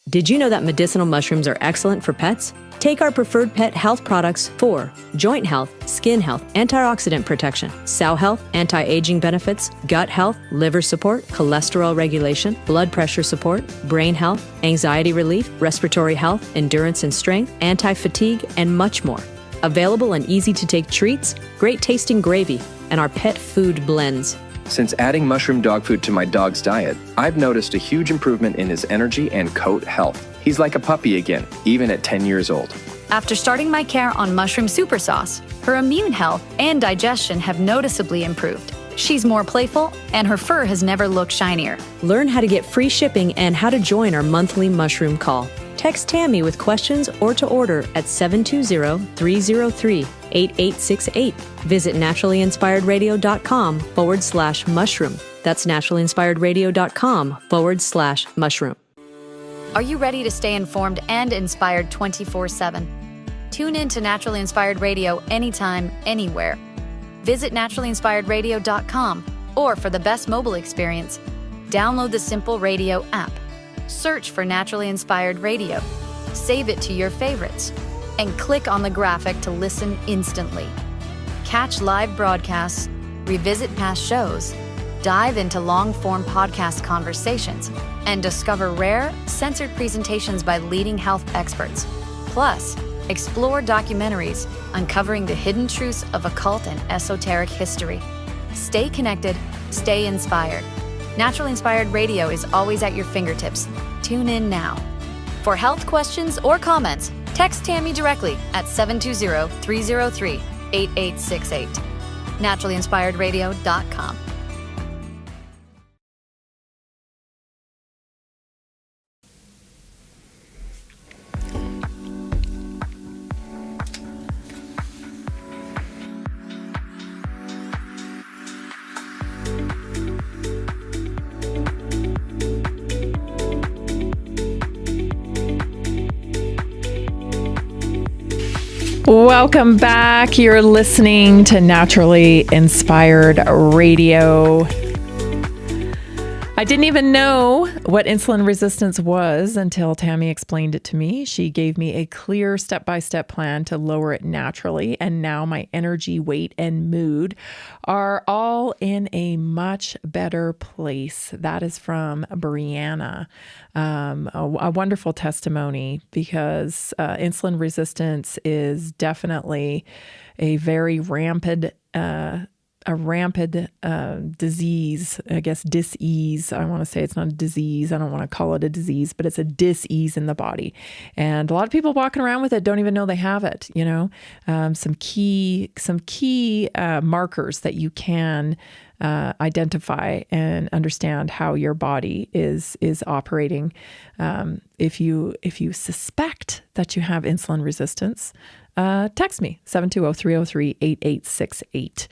Did you know that medicinal mushrooms are excellent for pets? Take our preferred pet health products for joint health, skin health, antioxidant protection, cell health, anti-aging benefits, gut health, liver support, cholesterol regulation, blood pressure support, brain health, anxiety relief, respiratory health, endurance and strength, anti-fatigue, and much more. Available in easy-to-take treats, great-tasting gravy, and our pet food blends. Since adding mushroom dog food to my dog's diet, I've noticed a huge improvement in his energy and coat health. He's like a puppy again, even at 10 years old. After starting my care on mushroom super sauce, her immune health and digestion have noticeably improved. She's more playful, and her fur has never looked shinier. Learn how to get free shipping and how to join our monthly mushroom call. Text Tammy with questions or to order at 720-303-8868. Visit naturallyinspiredradio.com/mushroom. That's naturallyinspiredradio.com/mushroom. Are you ready to stay informed and inspired 24/7? Tune in to Naturally Inspired Radio anytime, anywhere. Visit naturallyinspiredradio.com, or for the best mobile experience, download the Simple Radio app. Search for Naturally Inspired Radio, save it to your favorites, and click on the graphic to listen instantly. Catch live broadcasts, revisit past shows, dive into long-form podcast conversations, and discover rare, censored presentations by leading health experts. Plus, explore documentaries uncovering the hidden truths of occult and esoteric history. Stay connected, stay inspired. Naturally Inspired Radio is always at your fingertips. Tune in now. For health questions or comments, text Tammy directly at 720-303-8868. naturallyinspiredradio.com. Welcome back. You're listening to Naturally Inspired Radio. I didn't even know what insulin resistance was until Tammy explained it to me. She gave me a clear step-by-step plan to lower it naturally, and now my energy, weight, and mood are all in a much better place. That is from Brianna. A wonderful testimony, because insulin resistance is definitely a very rampant disease, I guess, dis-ease. I want to say it's not a disease. I don't want to call it a disease, but it's a dis-ease in the body. And a lot of people walking around with it don't even know they have it, you know. Some key markers that you can identify and understand how your body is operating. If you suspect that you have insulin resistance, text me, 720-303-8868.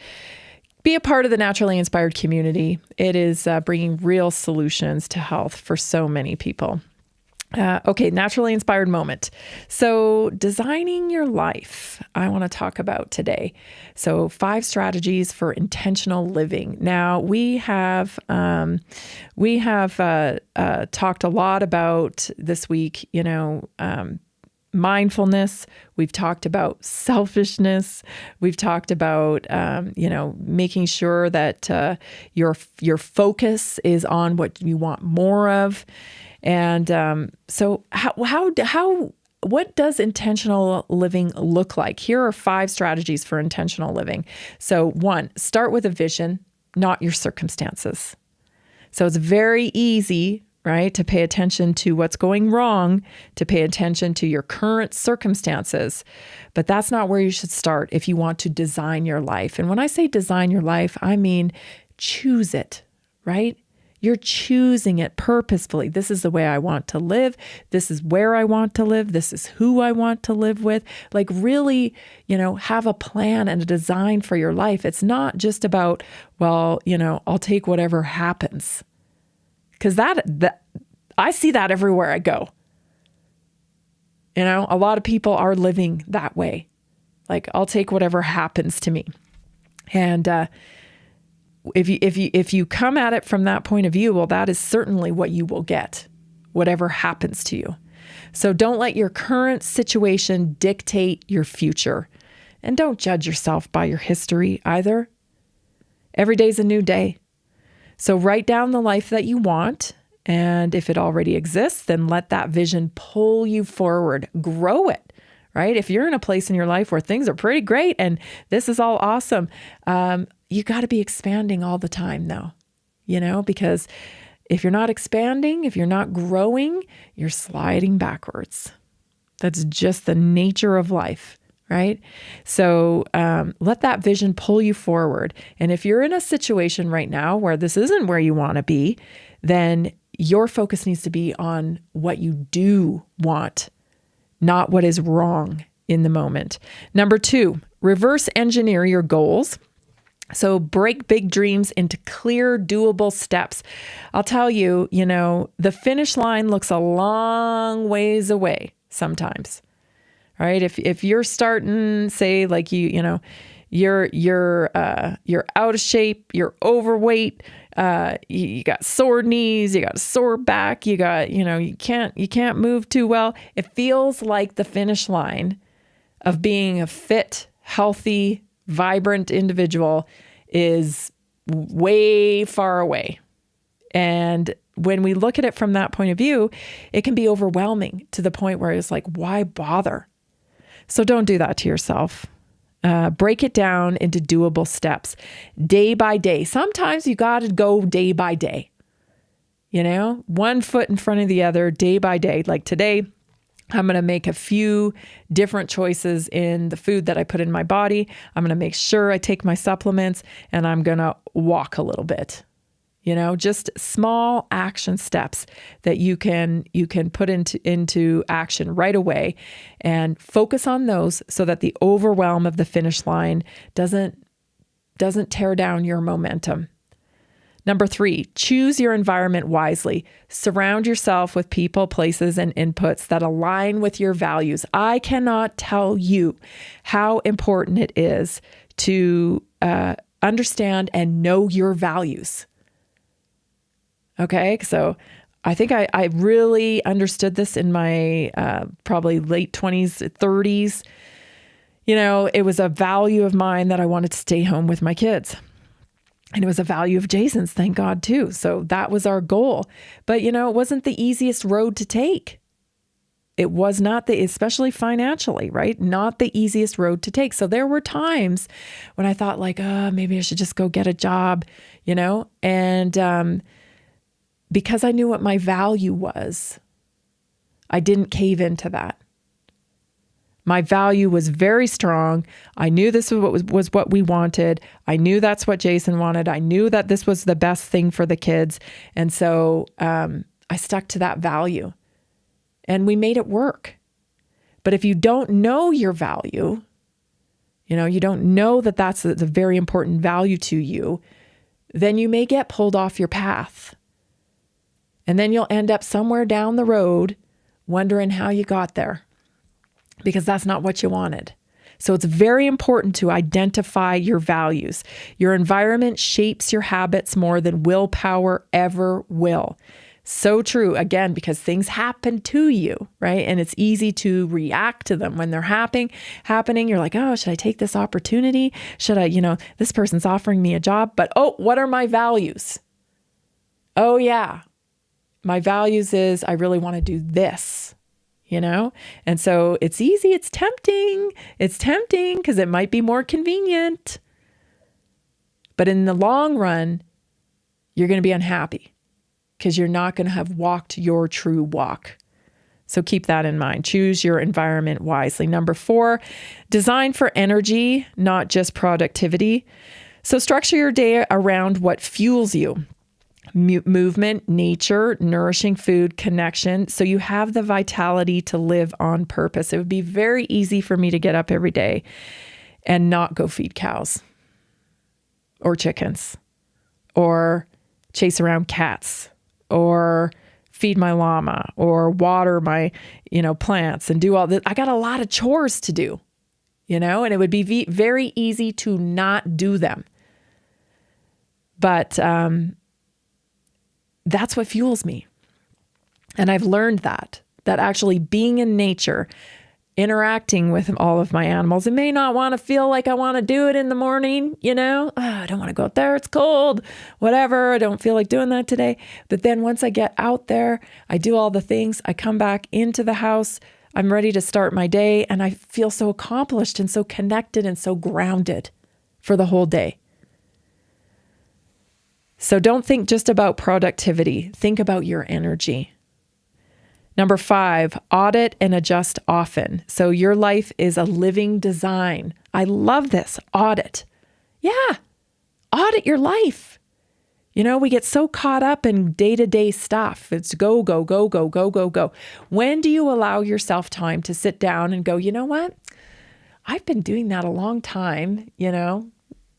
Be a part of the Naturally Inspired community. It is bringing real solutions to health for so many people. Okay, Naturally Inspired moment. So designing your life, I want to talk about today. So 5 strategies for intentional living. Now, we have talked a lot about this week, mindfulness. We've talked about selfishness. We've talked about, making sure that your focus is on what you want more of. And so what does intentional living look like? Here are 5 strategies for intentional living. So 1, start with a vision, not your circumstances. So it's very easy, right, to pay attention to what's going wrong, to pay attention to your current circumstances. But that's not where you should start if you want to design your life. And when I say design your life, I mean choose it, right? You're choosing it purposefully. This is the way I want to live. This is where I want to live. This is who I want to live with. Like really, have a plan and a design for your life. It's not just about, I'll take whatever happens. Because that I see that everywhere I go. A lot of people are living that way. Like, I'll take whatever happens to me. And if you come at it from that point of view, well, that is certainly what you will get, whatever happens to you. So don't let your current situation dictate your future. And don't judge yourself by your history either. Every day's a new day. So write down the life that you want, and if it already exists, then let that vision pull you forward. Grow it, right? If you're in a place in your life where things are pretty great and this is all awesome, you got to be expanding all the time though, because if you're not expanding, if you're not growing, you're sliding backwards. That's just the nature of life, right? So let that vision pull you forward. And if you're in a situation right now where this isn't where you want to be, then your focus needs to be on what you do want, not what is wrong in the moment. Number 2, reverse engineer your goals. So break big dreams into clear, doable steps. I'll tell you, the finish line looks a long ways away sometimes, right? If you're starting, say like you're out of shape, you're overweight, you got sore knees, you got a sore back, you got, you can't move too well. It feels like the finish line of being a fit, healthy, vibrant individual is way far away. And when we look at it from that point of view, it can be overwhelming to the point where it's like, why bother? So don't do that to yourself. Break it down into doable steps, day by day. Sometimes you got to go day by day, one foot in front of the other, day by day. Like today, I'm going to make a few different choices in the food that I put in my body. I'm going to make sure I take my supplements, and I'm going to walk a little bit. Just small action steps that you can put into action right away, and focus on those so that the overwhelm of the finish line doesn't tear down your momentum. Number 3, choose your environment wisely. Surround yourself with people, places, and inputs that align with your values. I cannot tell you how important it is to understand and know your values. Okay, so I think I really understood this in my probably late 20s, 30s. It was a value of mine that I wanted to stay home with my kids. And it was a value of Jason's, thank God, too. So that was our goal. But, it wasn't the easiest road to take. It was not especially financially, right? Not the easiest road to take. So there were times when I thought like, maybe I should just go get a job, and because I knew what my value was, I didn't cave into that. My value was very strong. I knew this was what we wanted. I knew that's what Jason wanted. I knew that this was the best thing for the kids. And so I stuck to that value, and we made it work. But if you don't know your value, you don't know that that's a very important value to you, then you may get pulled off your path. And then you'll end up somewhere down the road wondering how you got there, because that's not what you wanted. So it's very important to identify your values. Your environment shapes your habits more than willpower ever will. So true, again, because things happen to you, right? And it's easy to react to them when they're happening. You're like, oh, should I take this opportunity? Should I, this person's offering me a job, but what are my values? Oh yeah, my values is I really want to do this. And so it's easy. It's tempting because it might be more convenient. But in the long run, you're going to be unhappy because you're not going to have walked your true walk. So keep that in mind. Choose your environment wisely. Number 4, design for energy, not just productivity. So structure your day around what fuels you. Movement, nature, nourishing food, connection. So you have the vitality to live on purpose. It would be very easy for me to get up every day and not go feed cows or chickens or chase around cats or feed my llama or water my, plants and do all this. I got a lot of chores to do, and it would be very easy to not do them. But, that's what fuels me. And I've learned that actually being in nature, interacting with all of my animals, it may not want to feel like I want to do it in the morning, I don't want to go out there. It's cold, whatever. I don't feel like doing that today. But then once I get out there, I do all the things. I come back into the house. I'm ready to start my day, and I feel so accomplished and so connected and so grounded for the whole day. So don't think just about productivity. Think about your energy. Number 5, audit and adjust often. So your life is a living design. I love this. Audit. Yeah. Audit your life. You know, we get so caught up in day-to-day stuff. It's go, go, go, go, go, go, go. When do you allow yourself time to sit down and go, you know what? I've been doing that a long time, you know,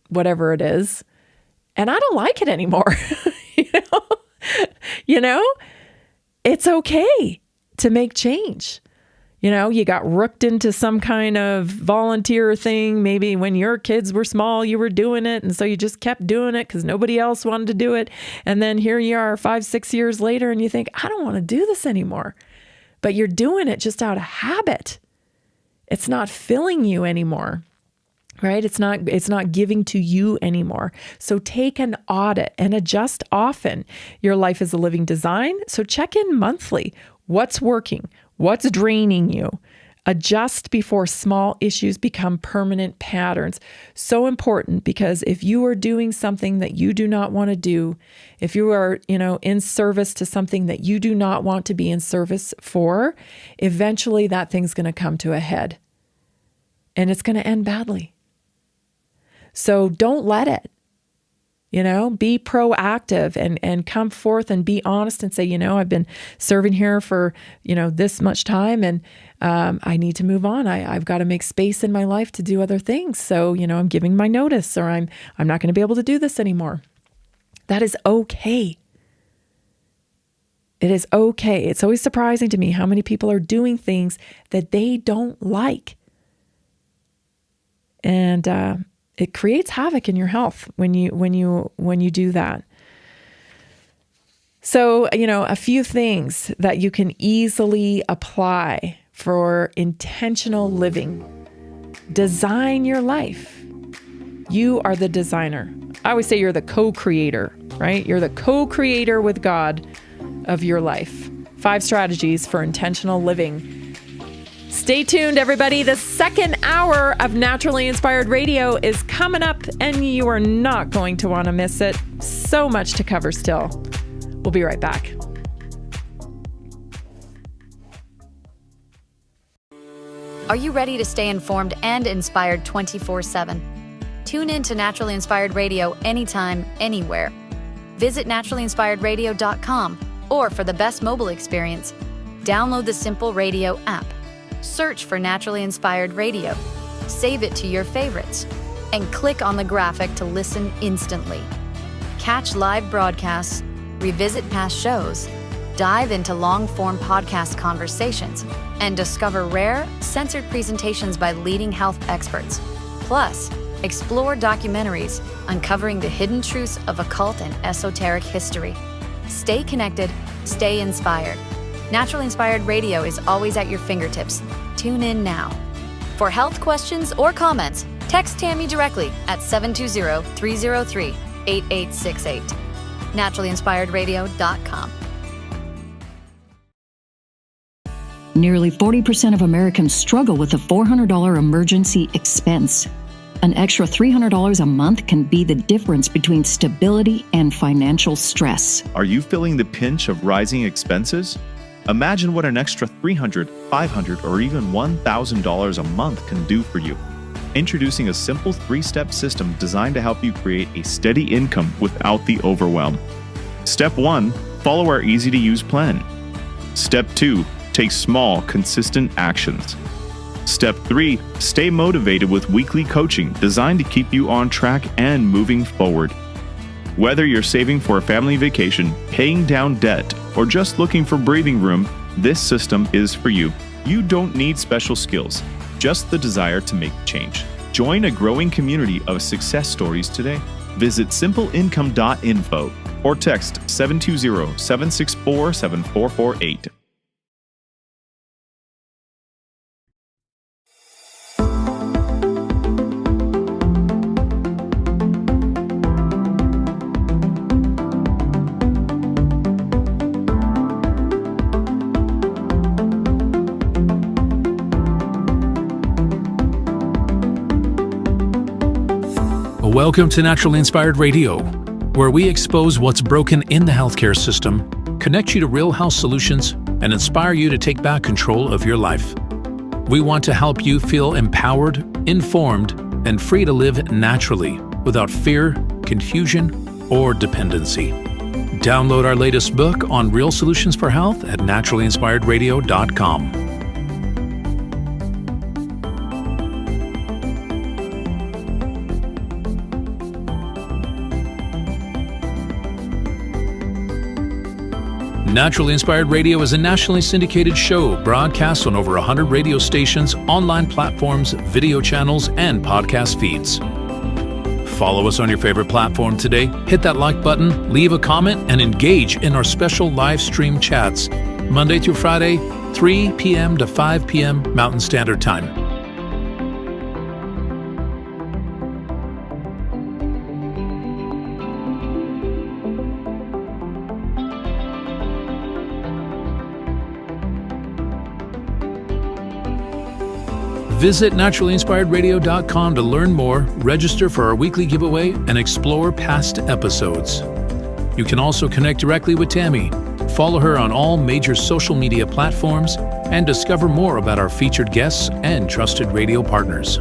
whatever it is, and I don't like it anymore. You know, it's okay to make change. You know, you got rooked into some kind of volunteer thing. Maybe when your kids were small, you were doing it. And so you just kept doing it because nobody else wanted to do it. And then here you are 5-6 years later and you think, I don't want to do this anymore. But you're doing it just out of habit. It's not filling you anymore, right? It's not giving to you anymore. So take an audit and adjust often. Your life is a living design. So check in monthly. What's working? What's draining you? Adjust before small issues become permanent patterns. So important, because if you are doing something that you do not want to do, if you are, in service to something that you do not want to be in service for, eventually that thing's going to come to a head and it's going to end badly. So don't let it. Be proactive and come forth and be honest and say, I've been serving here for, this much time and I need to move on. I've got to make space in my life to do other things. So, I'm giving my notice, or I'm not going to be able to do this anymore. That is okay. It is okay. It's always surprising to me how many people are doing things that they don't like. And, it creates havoc in your health when you do that. So, a few things that you can easily apply for intentional living. Design your life. You are the designer. I always say you're the co-creator, right? You're the co-creator with God of your life. 5 strategies for intentional living. Stay tuned, everybody. The second hour of Naturally Inspired Radio is coming up, and you are not going to want to miss it. So much to cover still. We'll be right back. Are you ready to stay informed and inspired 24/7? Tune in to Naturally Inspired Radio anytime, anywhere. Visit naturallyinspiredradio.com, or for the best mobile experience, download the Simple Radio app. Search for Naturally Inspired Radio, save it to your favorites, and click on the graphic to listen instantly. Catch live broadcasts, revisit past shows, dive into long-form podcast conversations, and discover rare, censored presentations by leading health experts. Plus, explore documentaries uncovering the hidden truths of occult and esoteric history. Stay connected, stay inspired. Naturally Inspired Radio is always at your fingertips. Tune in now. For health questions or comments, text Tammy directly at 720-303-8868. naturallyinspiredradio.com. Nearly 40% of Americans struggle with a $400 emergency expense. An extra $300 a month can be the difference between stability and financial stress. Are you feeling the pinch of rising expenses? Imagine what an extra $300, $500, or even $1,000 a month can do for you. Introducing a simple 3-step system designed to help you create a steady income without the overwhelm. Step 1, follow our easy-to-use plan. Step 2, take small, consistent actions. Step 3, stay motivated with weekly coaching designed to keep you on track and moving forward. Whether you're saving for a family vacation, paying down debt, or just looking for breathing room, this system is for you. You don't need special skills, just the desire to make change. Join a growing community of success stories today. Visit simpleincome.info or text 720-764-7448. Welcome to Naturally Inspired Radio, where we expose what's broken in the healthcare system, connect you to real health solutions, and inspire you to take back control of your life. We want to help you feel empowered, informed, and free to live naturally without fear, confusion, or dependency. Download our latest book on real solutions for health at naturallyinspiredradio.com. Naturally Inspired Radio is a nationally syndicated show broadcast on over 100 radio stations, online platforms, video channels, and podcast feeds. Follow us on your favorite platform today, hit that like button, leave a comment, and engage in our special live stream chats, Monday through Friday, 3 p.m. to 5 p.m. Mountain Standard Time. Visit naturallyinspiredradio.com to learn more, register for our weekly giveaway, and explore past episodes. You can also connect directly with Tammy, follow her on all major social media platforms, and discover more about our featured guests and trusted radio partners.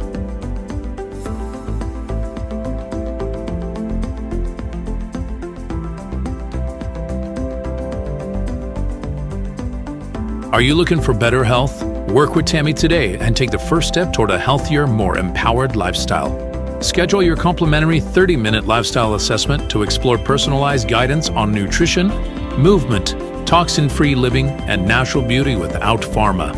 Are you looking for better health? Work with Tammy today and take the first step toward a healthier, more empowered lifestyle. Schedule your complimentary 30-minute lifestyle assessment to explore personalized guidance on nutrition, movement, toxin-free living, and natural beauty without pharma.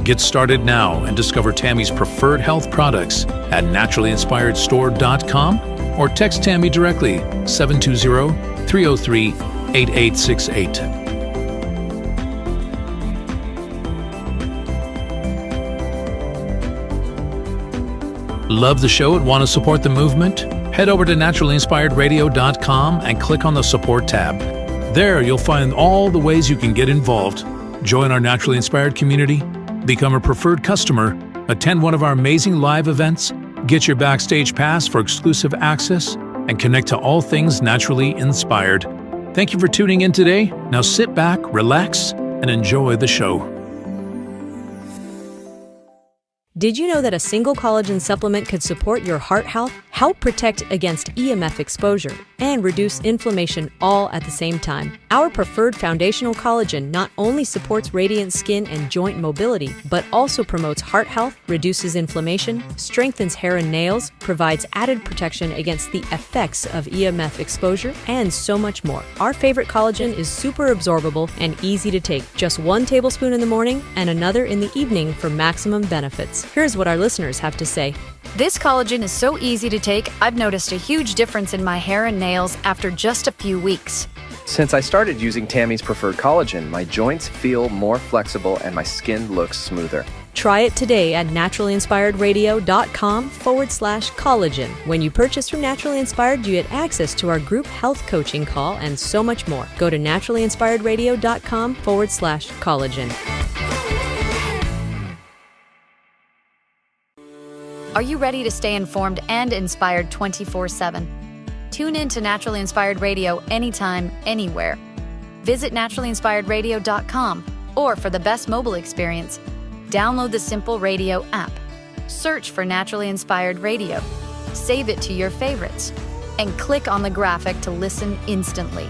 Get started now and discover Tammy's preferred health products at naturallyinspiredstore.com or text Tammy directly 720-303-8868. Love the show and want to support the movement? Head over to naturallyinspiredradio.com and click on the support tab. There you'll find all the ways you can get involved. Join our Naturally Inspired community, become a preferred customer, attend one of our amazing live events, get your backstage pass for exclusive access, and connect to all things naturally inspired. Thank you for tuning in today. Now sit back, relax, and enjoy the show. Did you know that a single collagen supplement could support your heart health, help protect against EMF exposure, and reduce inflammation all at the same time? Our preferred foundational collagen not only supports radiant skin and joint mobility, but also promotes heart health, reduces inflammation, strengthens hair and nails, provides added protection against the effects of EMF exposure, and so much more. Our favorite collagen is super absorbable and easy to take. Just 1 tablespoon in the morning and another in the evening for maximum benefits. Here's what our listeners have to say. This collagen is so easy to take, I've noticed a huge difference in my hair and nails after just a few weeks. Since I started using Tammy's preferred collagen, my joints feel more flexible and my skin looks smoother. Try it today at naturallyinspiredradio.com/collagen. When you purchase from Naturally Inspired, you get access to our group health coaching call and so much more. Go to naturallyinspiredradio.com/collagen. Are you ready to stay informed and inspired 24/7? Tune in to Naturally Inspired Radio anytime, anywhere. Visit naturallyinspiredradio.com, or for the best mobile experience, download the Simple Radio app. Search for Naturally Inspired Radio, save it to your favorites, and click on the graphic to listen instantly.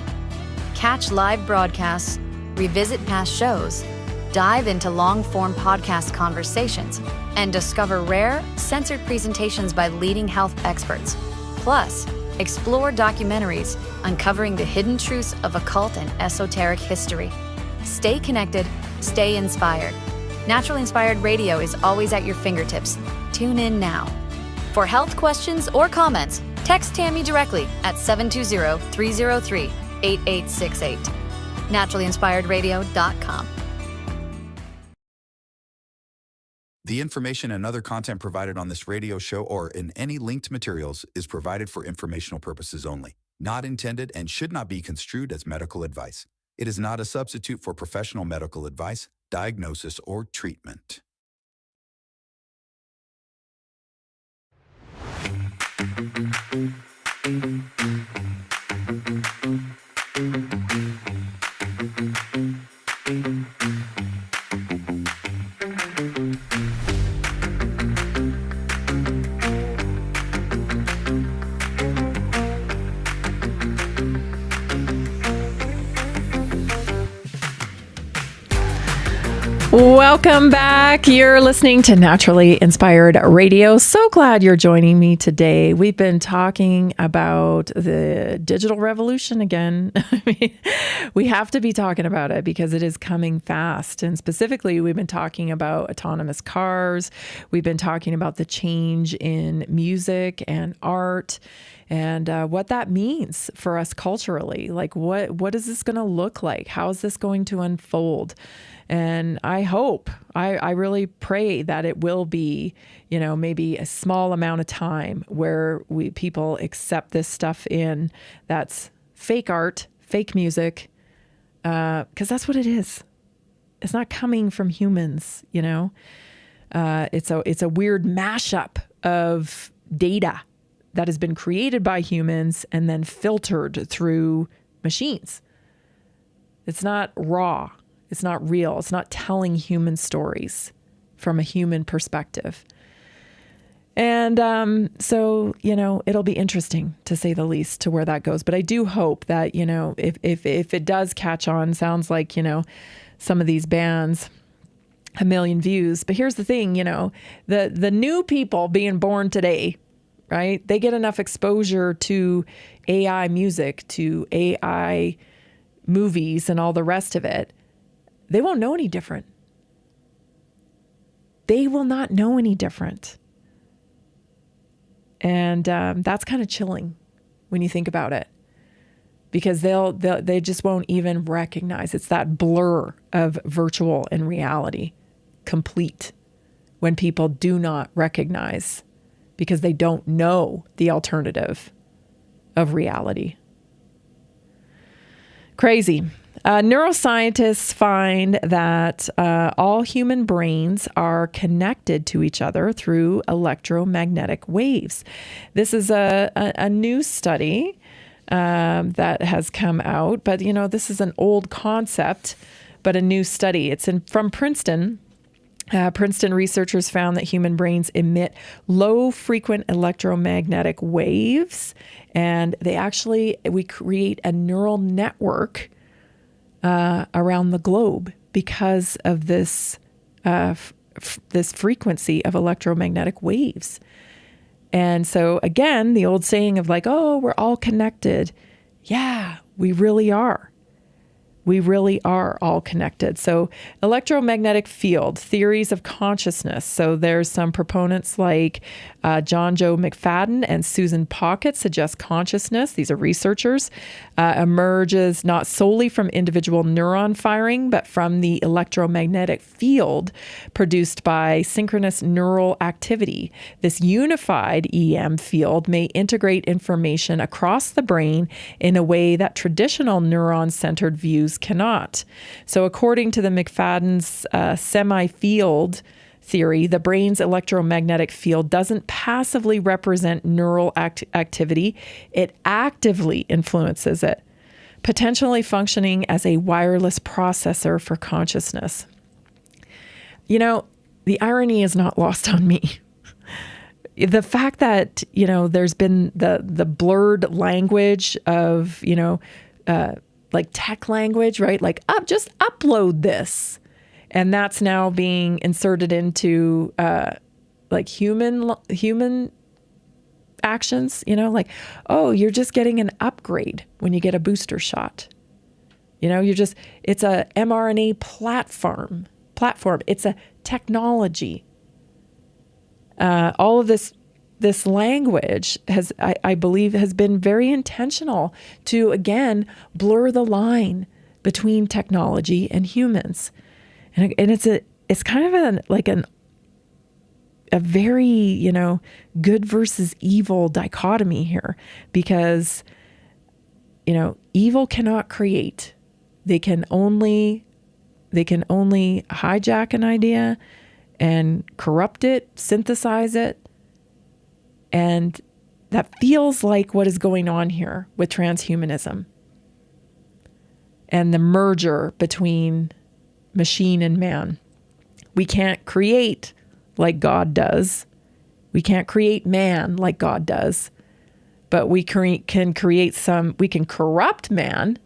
Catch live broadcasts, revisit past shows, dive into long-form podcast conversations, and discover rare, censored presentations by leading health experts. Plus, explore documentaries uncovering the hidden truths of occult and esoteric history. Stay connected, stay inspired. Naturally Inspired Radio is always at your fingertips. Tune in now. For health questions or comments, text Tammy directly at 720-303-8868. naturallyinspiredradio.com. The information and other content provided on this radio show or in any linked materials is provided for informational purposes only, not intended and should not be construed as medical advice. It is not a substitute for professional medical advice, diagnosis, or treatment. Welcome back. You're listening to Naturally Inspired Radio. So glad you're joining me today. We've been talking about the digital revolution again. I mean, we have to be talking about it because it is coming fast. And specifically, we've been talking about autonomous cars. We've been talking about the change in music and art and what that means for us culturally. Like, what is this going to look like? How is this going to unfold? And I hope, I really pray that it will be, maybe a small amount of time where people accept this stuff in that's fake art, fake music, because that's what it is. It's not coming from humans, It's a weird mashup of data that has been created by humans and then filtered through machines. It's not raw. It's not real. It's not telling human stories from a human perspective. And so, it'll be interesting, to say the least, to where that goes. But I do hope that, if it does catch on, sounds like, some of these bands, 1 million views. But here's the thing, the new people being born today, right? They get enough exposure to AI music, to AI movies and all the rest of it. They won't know any different. They will not know any different. And that's kind of chilling when you think about it, because they just won't even recognize. It's that blur of virtual and reality complete when people do not recognize, because they don't know the alternative of reality. Crazy. Neuroscientists find that all human brains are connected to each other through electromagnetic waves. This is a new study that has come out, but this is an old concept, but a new study. It's from Princeton. Princeton researchers found that human brains emit low-frequent electromagnetic waves, and we create a neural network around the globe because of this this frequency of electromagnetic waves. And so again, the old saying of like, oh, we're all connected. Yeah, we really are. We really are all connected. So electromagnetic field, theories of consciousness. So there's some proponents like John Joe McFadden and Susan Pockett suggest consciousness. These are researchers. Emerges not solely from individual neuron firing, but from the electromagnetic field produced by synchronous neural activity. This unified EM field may integrate information across the brain in a way that traditional neuron-centered views cannot. So according to the McFadden's semi-field theory, the brain's electromagnetic field doesn't passively represent neural activity. It actively influences it, potentially functioning as a wireless processor for consciousness. The irony is not lost on me. The fact that, there's been the blurred language of, like tech language, right? Like, just upload this. And that's now being inserted into like human actions, like, oh, you're just getting an upgrade when you get a booster shot. It's a mRNA platform. It's a technology. All of this language I believe has been very intentional to, again, blur the line between technology and humans. And it's kind of a very, good versus evil dichotomy here, because, evil cannot create. They can only hijack an idea and corrupt it, synthesize it. And that feels like what is going on here with transhumanism and the merger between machine and man. We can't create like God does. We can't create man like God does. But we can corrupt man,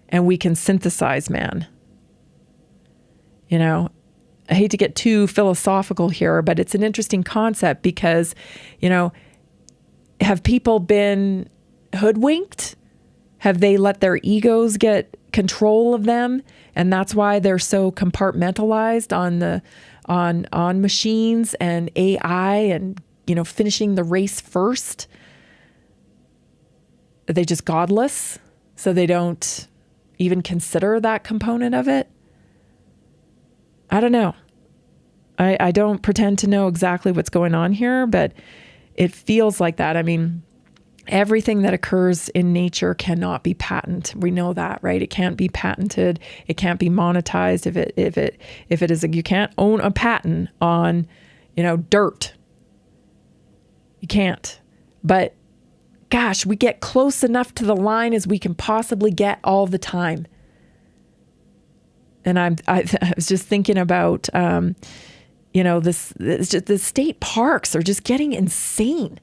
and we can synthesize man. I hate to get too philosophical here, but it's an interesting concept because, have people been hoodwinked? Have they let their egos get control of them? And that's why they're so compartmentalized on machines and AI and, finishing the race first. Are they just godless? So they don't even consider that component of it? I don't know. I don't pretend to know exactly what's going on here, but it feels like that. I mean, everything that occurs in nature cannot be patented. We know that, right? It can't be patented. It can't be monetized. If it is, you can't own a patent on, dirt. You can't. But gosh, we get close enough to the line as we can possibly get all the time. And I was just thinking about, the state parks are just getting insane.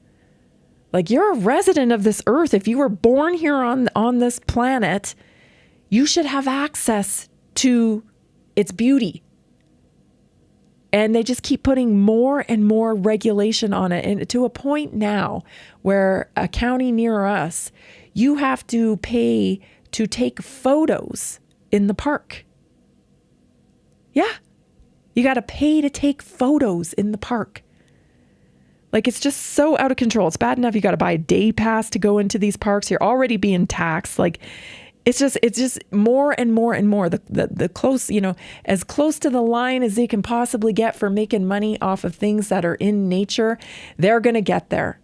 Like, you're a resident of this earth. If you were born here on this planet, you should have access to its beauty. And they just keep putting more and more regulation on it. And to a point now where a county near us, you have to pay to take photos in the park. Yeah. You got to pay to take photos in the park. Like, it's just so out of control. It's bad enough you got to buy a day pass to go into these parks. You're already being taxed. Like, it's just more and more and more. The close, as close to the line as they can possibly get for making money off of things that are in nature, they're going to get there.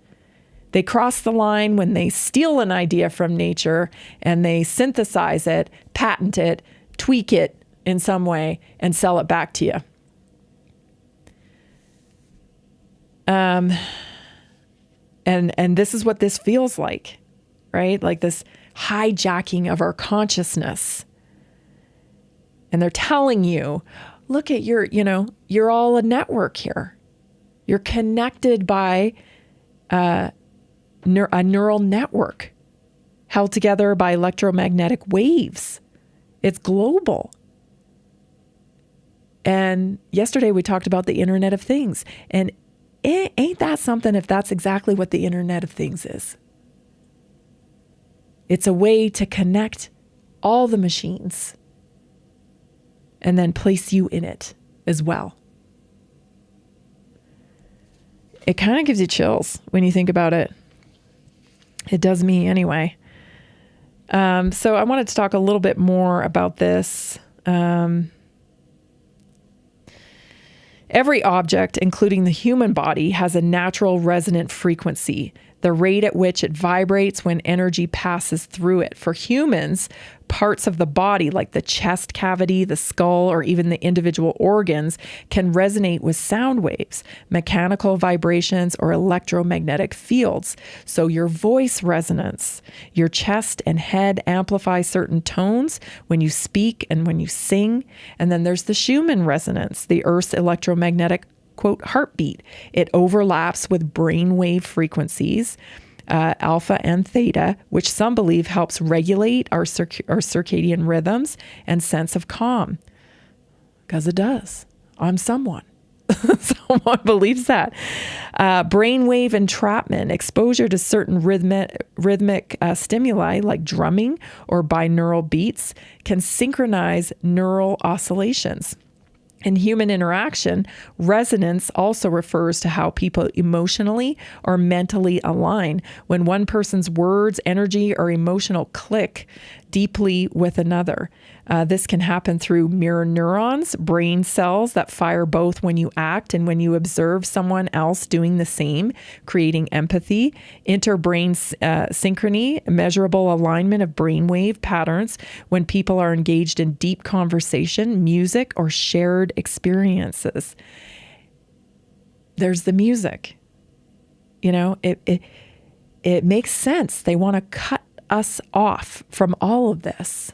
They cross the line when they steal an idea from nature and they synthesize it, patent it, tweak it in some way, and sell it back to you. And this is what this feels like, right? Like this hijacking of our consciousness. And they're telling you, look at you're all a network here. You're connected by a neural network held together by electromagnetic waves. It's global. And yesterday we talked about the Internet of Things. And ain't that something if that's exactly what the Internet of Things is? It's a way to connect all the machines and then place you in it as well. It kind of gives you chills when you think about it. It does me anyway. So I wanted to talk a little bit more about this. Every object, including the human body, has a natural resonant frequency, the rate at which it vibrates when energy passes through it. For humans, parts of the body, like the chest cavity, the skull, or even the individual organs, can resonate with sound waves, mechanical vibrations, or electromagnetic fields. So your voice resonance, your chest and head amplify certain tones when you speak and when you sing. And then there's the Schumann resonance, the Earth's electromagnetic, quote, heartbeat. It overlaps with brainwave frequencies, alpha and theta, which some believe helps regulate our circadian rhythms and sense of calm. Because it does. I'm someone. Someone believes that. Brainwave entrapment, exposure to certain rhythmic stimuli like drumming or binaural beats can synchronize neural oscillations. In human interaction, resonance also refers to how people emotionally or mentally align. When one person's words, energy, or emotional click deeply with another. This can happen through mirror neurons, brain cells that fire both when you act and when you observe someone else doing the same, creating empathy, interbrain synchrony, measurable alignment of brainwave patterns when people are engaged in deep conversation, music, or shared experiences. There's the music. It makes sense. They want to cut us off from all of this.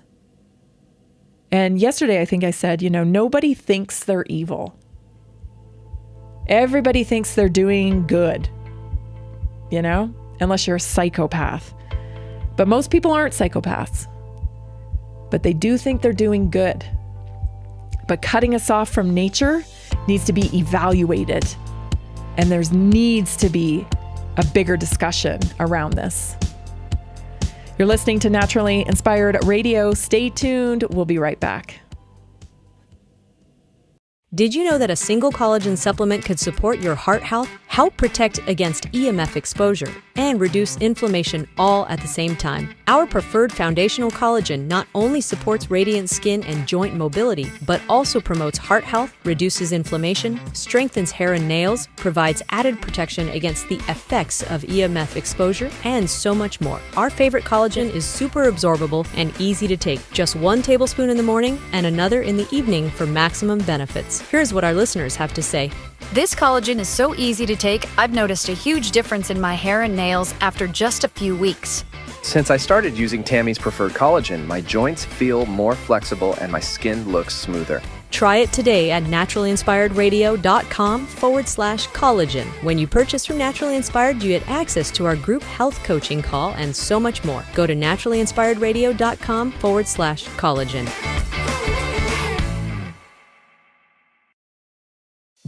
And yesterday, I think I said, nobody thinks they're evil. Everybody thinks they're doing good, unless you're a psychopath. But most people aren't psychopaths. But they do think they're doing good. But cutting us off from nature needs to be evaluated. And there needs to be a bigger discussion around this. You're listening to Naturally Inspired Radio. Stay tuned. We'll be right back. Did you know that a single collagen supplement could support your heart health, help protect against EMF exposure, and reduce inflammation all at the same time? Our preferred foundational collagen not only supports radiant skin and joint mobility, but also promotes heart health, reduces inflammation, strengthens hair and nails, provides added protection against the effects of EMF exposure, and so much more. Our favorite collagen is super absorbable and easy to take. Just 1 tablespoon in the morning and another in the evening for maximum benefits. Here's what our listeners have to say. This collagen is so easy to take, I've noticed a huge difference in my hair and nails after just a few weeks. Since I started using Tammy's preferred collagen, my joints feel more flexible and my skin looks smoother. Try it today at naturallyinspiredradio.com/collagen. When you purchase from Naturally Inspired, you get access to our group health coaching call and so much more. Go to naturallyinspiredradio.com/collagen.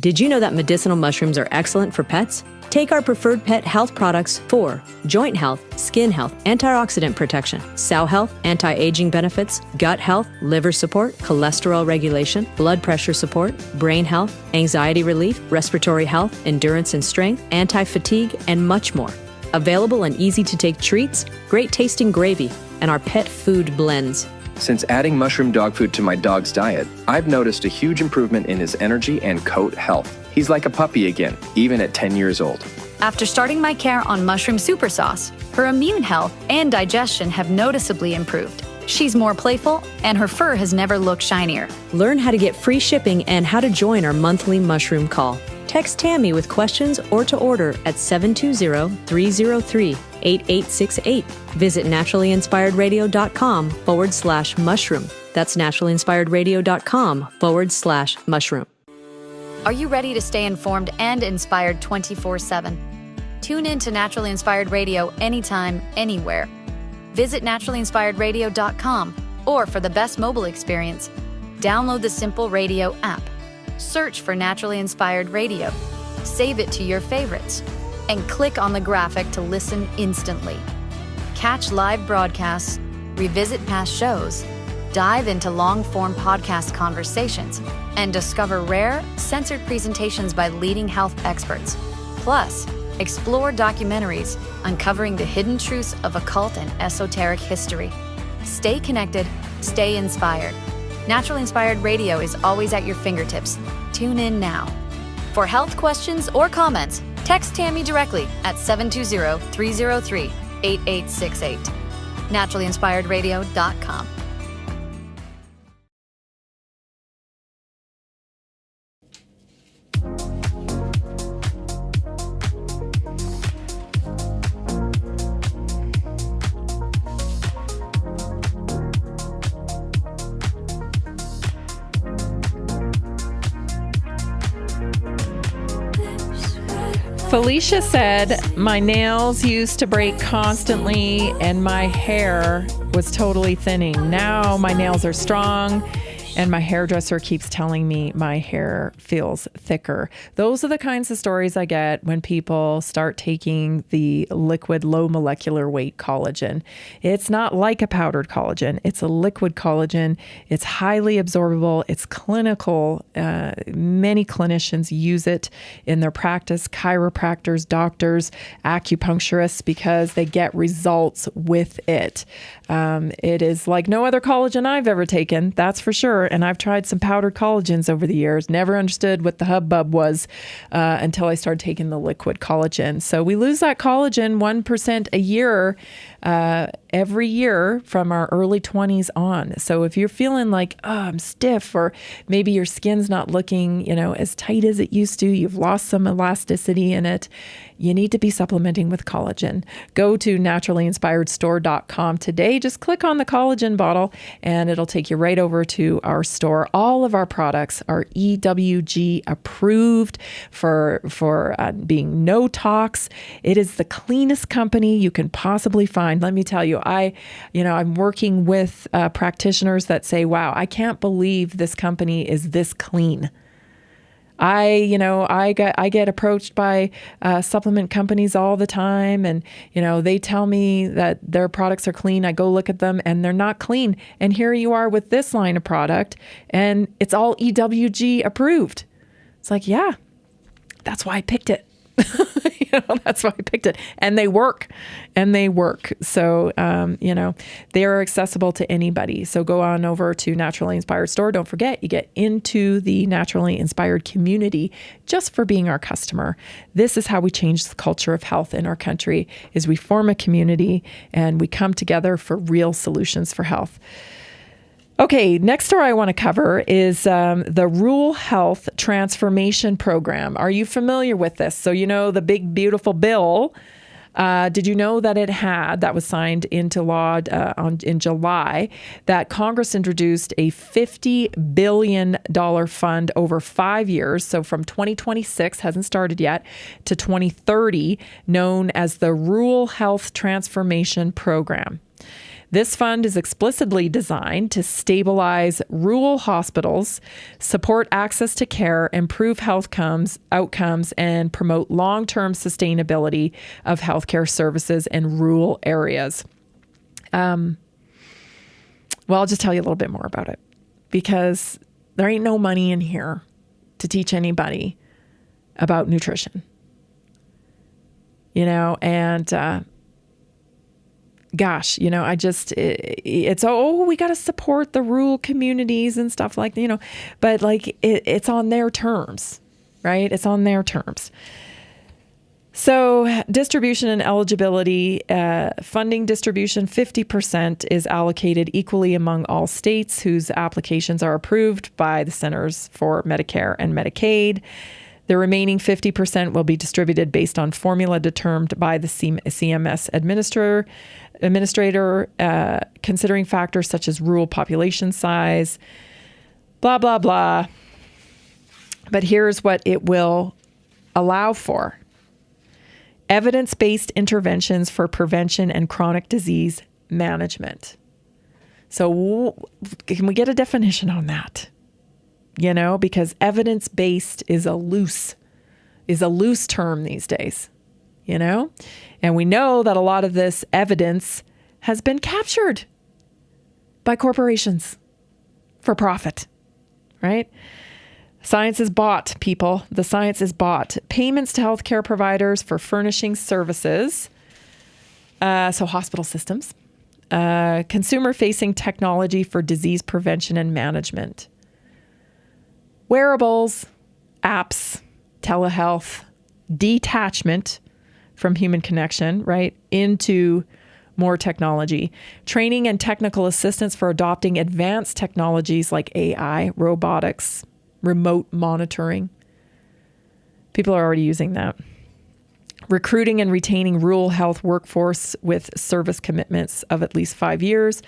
Did you know that medicinal mushrooms are excellent for pets? Take our preferred pet health products for joint health, skin health, antioxidant protection, sow health, anti-aging benefits, gut health, liver support, cholesterol regulation, blood pressure support, brain health, anxiety relief, respiratory health, endurance and strength, anti-fatigue, and much more. Available in easy-to-take treats, great tasting gravy, and our pet food blends. Since adding mushroom dog food to my dog's diet, I've noticed a huge improvement in his energy and coat health. He's like a puppy again, even at 10 years old. After starting my care on mushroom super sauce, her immune health and digestion have noticeably improved. She's more playful, and her fur has never looked shinier. Learn how to get free shipping and how to join our monthly mushroom call. Text Tammy with questions or to order at 720-303-8868. Visit naturallyinspiredradio.com/mushroom. That's naturallyinspiredradio.com/mushroom. Are you ready to stay informed and inspired 24/7? Tune in to Naturally Inspired Radio anytime, anywhere. Visit naturallyinspiredradio.com, or for the best mobile experience, download the Simple Radio app. Search for Naturally Inspired Radio, save it to your favorites, and click on the graphic to listen instantly. Catch live broadcasts, revisit past shows, dive into long-form podcast conversations, and discover rare, censored presentations by leading health experts. Plus, explore documentaries uncovering the hidden truths of occult and esoteric history. Stay connected, stay inspired. Naturally Inspired Radio is always at your fingertips. Tune in now. For health questions or comments, text Tammy directly at 720-303-8868. naturallyinspiredradio.com. Felicia said, my nails used to break constantly and my hair was totally thinning. Now my nails are strong and my hairdresser keeps telling me my hair feels thicker. Those are the kinds of stories I get when people start taking the liquid low molecular weight collagen. It's not like a powdered collagen. It's a liquid collagen. It's highly absorbable. It's clinical. Many clinicians use it in their practice, chiropractors, doctors, acupuncturists, because they get results with it. It is like no other collagen I've ever taken, that's for sure. And I've tried some powdered collagens over the years, never understood what the hubbub was until I started taking the liquid collagen. So we lose that collagen 1% a year every year from our early 20s on. So if you're feeling like, oh, I'm stiff, or maybe your skin's not looking, as tight as it used to, you've lost some elasticity in it, you need to be supplementing with collagen. Go to naturallyinspiredstore.com today. Just click on the collagen bottle and it'll take you right over to our store. All of our products are EWG approved for being no tox. It is the cleanest company you can possibly find. Let me tell you, I'm working with practitioners that say, wow, I can't believe this company is this clean. I get approached by supplement companies all the time, and they tell me that their products are clean. I go look at them, and they're not clean. And here you are with this line of product, and it's all EWG approved. It's like, yeah, that's why I picked it. That's why I picked it. And they work. So, they are accessible to anybody. So go on over to Naturally Inspired Store. Don't forget, you get into the Naturally Inspired community just for being our customer. This is how we change the culture of health in our country, is we form a community and we come together for real solutions for health. Okay, next story I want to cover is the Rural Health Transformation Program. Are you familiar with this? So, the big, beautiful bill. Did you know that that was signed into law in July, that Congress introduced a $50 billion fund over 5 years, so from 2026, hasn't started yet, to 2030, known as the Rural Health Transformation Program. This fund is explicitly designed to stabilize rural hospitals, support access to care, improve health outcomes, and promote long-term sustainability of healthcare services in rural areas. Well, I'll just tell you a little bit more about it, because there ain't no money in here to teach anybody about nutrition. Gosh, we got to support the rural communities and stuff like, but it's on their terms, right? It's on their terms. So distribution and eligibility, funding distribution, 50% is allocated equally among all states whose applications are approved by the Centers for Medicare and Medicaid. The remaining 50% will be distributed based on formula determined by the CMS administrator, considering factors such as rural population size, blah, blah, blah. But here's what it will allow for: evidence-based interventions for prevention and chronic disease management. So can we get a definition on that? Because evidence-based is a loose term these days, and we know that a lot of this evidence has been captured by corporations for profit, right? Science is bought, people. The science is bought. Payments to healthcare providers for furnishing services, so hospital systems, consumer-facing technology for disease prevention and management, wearables, apps, telehealth, detachment from human connection, right, into more technology, training and technical assistance for adopting advanced technologies like AI, robotics, remote monitoring. People are already using that. Recruiting and retaining rural health workforce with service commitments of at least 5 years.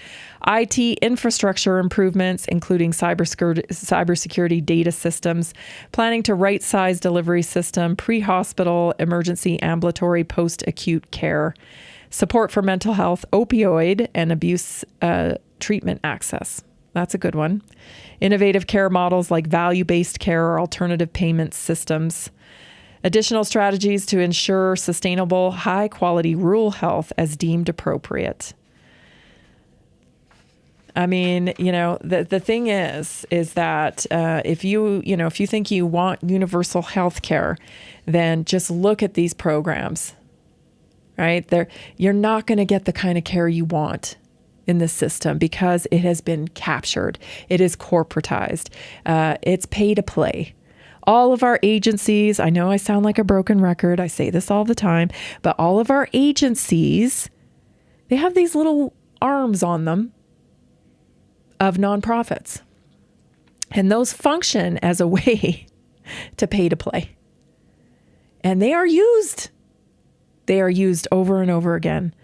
IT infrastructure improvements, including cybersecurity data systems. Planning to right-size delivery system, pre-hospital, emergency, ambulatory, post-acute care. Support for mental health, opioid, and abuse treatment access. That's a good one. Innovative care models like value-based care or alternative payment systems. Additional strategies to ensure sustainable, high-quality rural health as deemed appropriate. I mean, the thing is that if you think you want universal health care, then just look at these programs, right? You're not going to get the kind of care you want in this system because it has been captured. It is corporatized. It's pay to play. All of our agencies, I know I sound like a broken record, I say this all the time, but all of our agencies, they have these little arms on them of nonprofits. And those function as a way to pay to play. And they are used. They are used over and over again.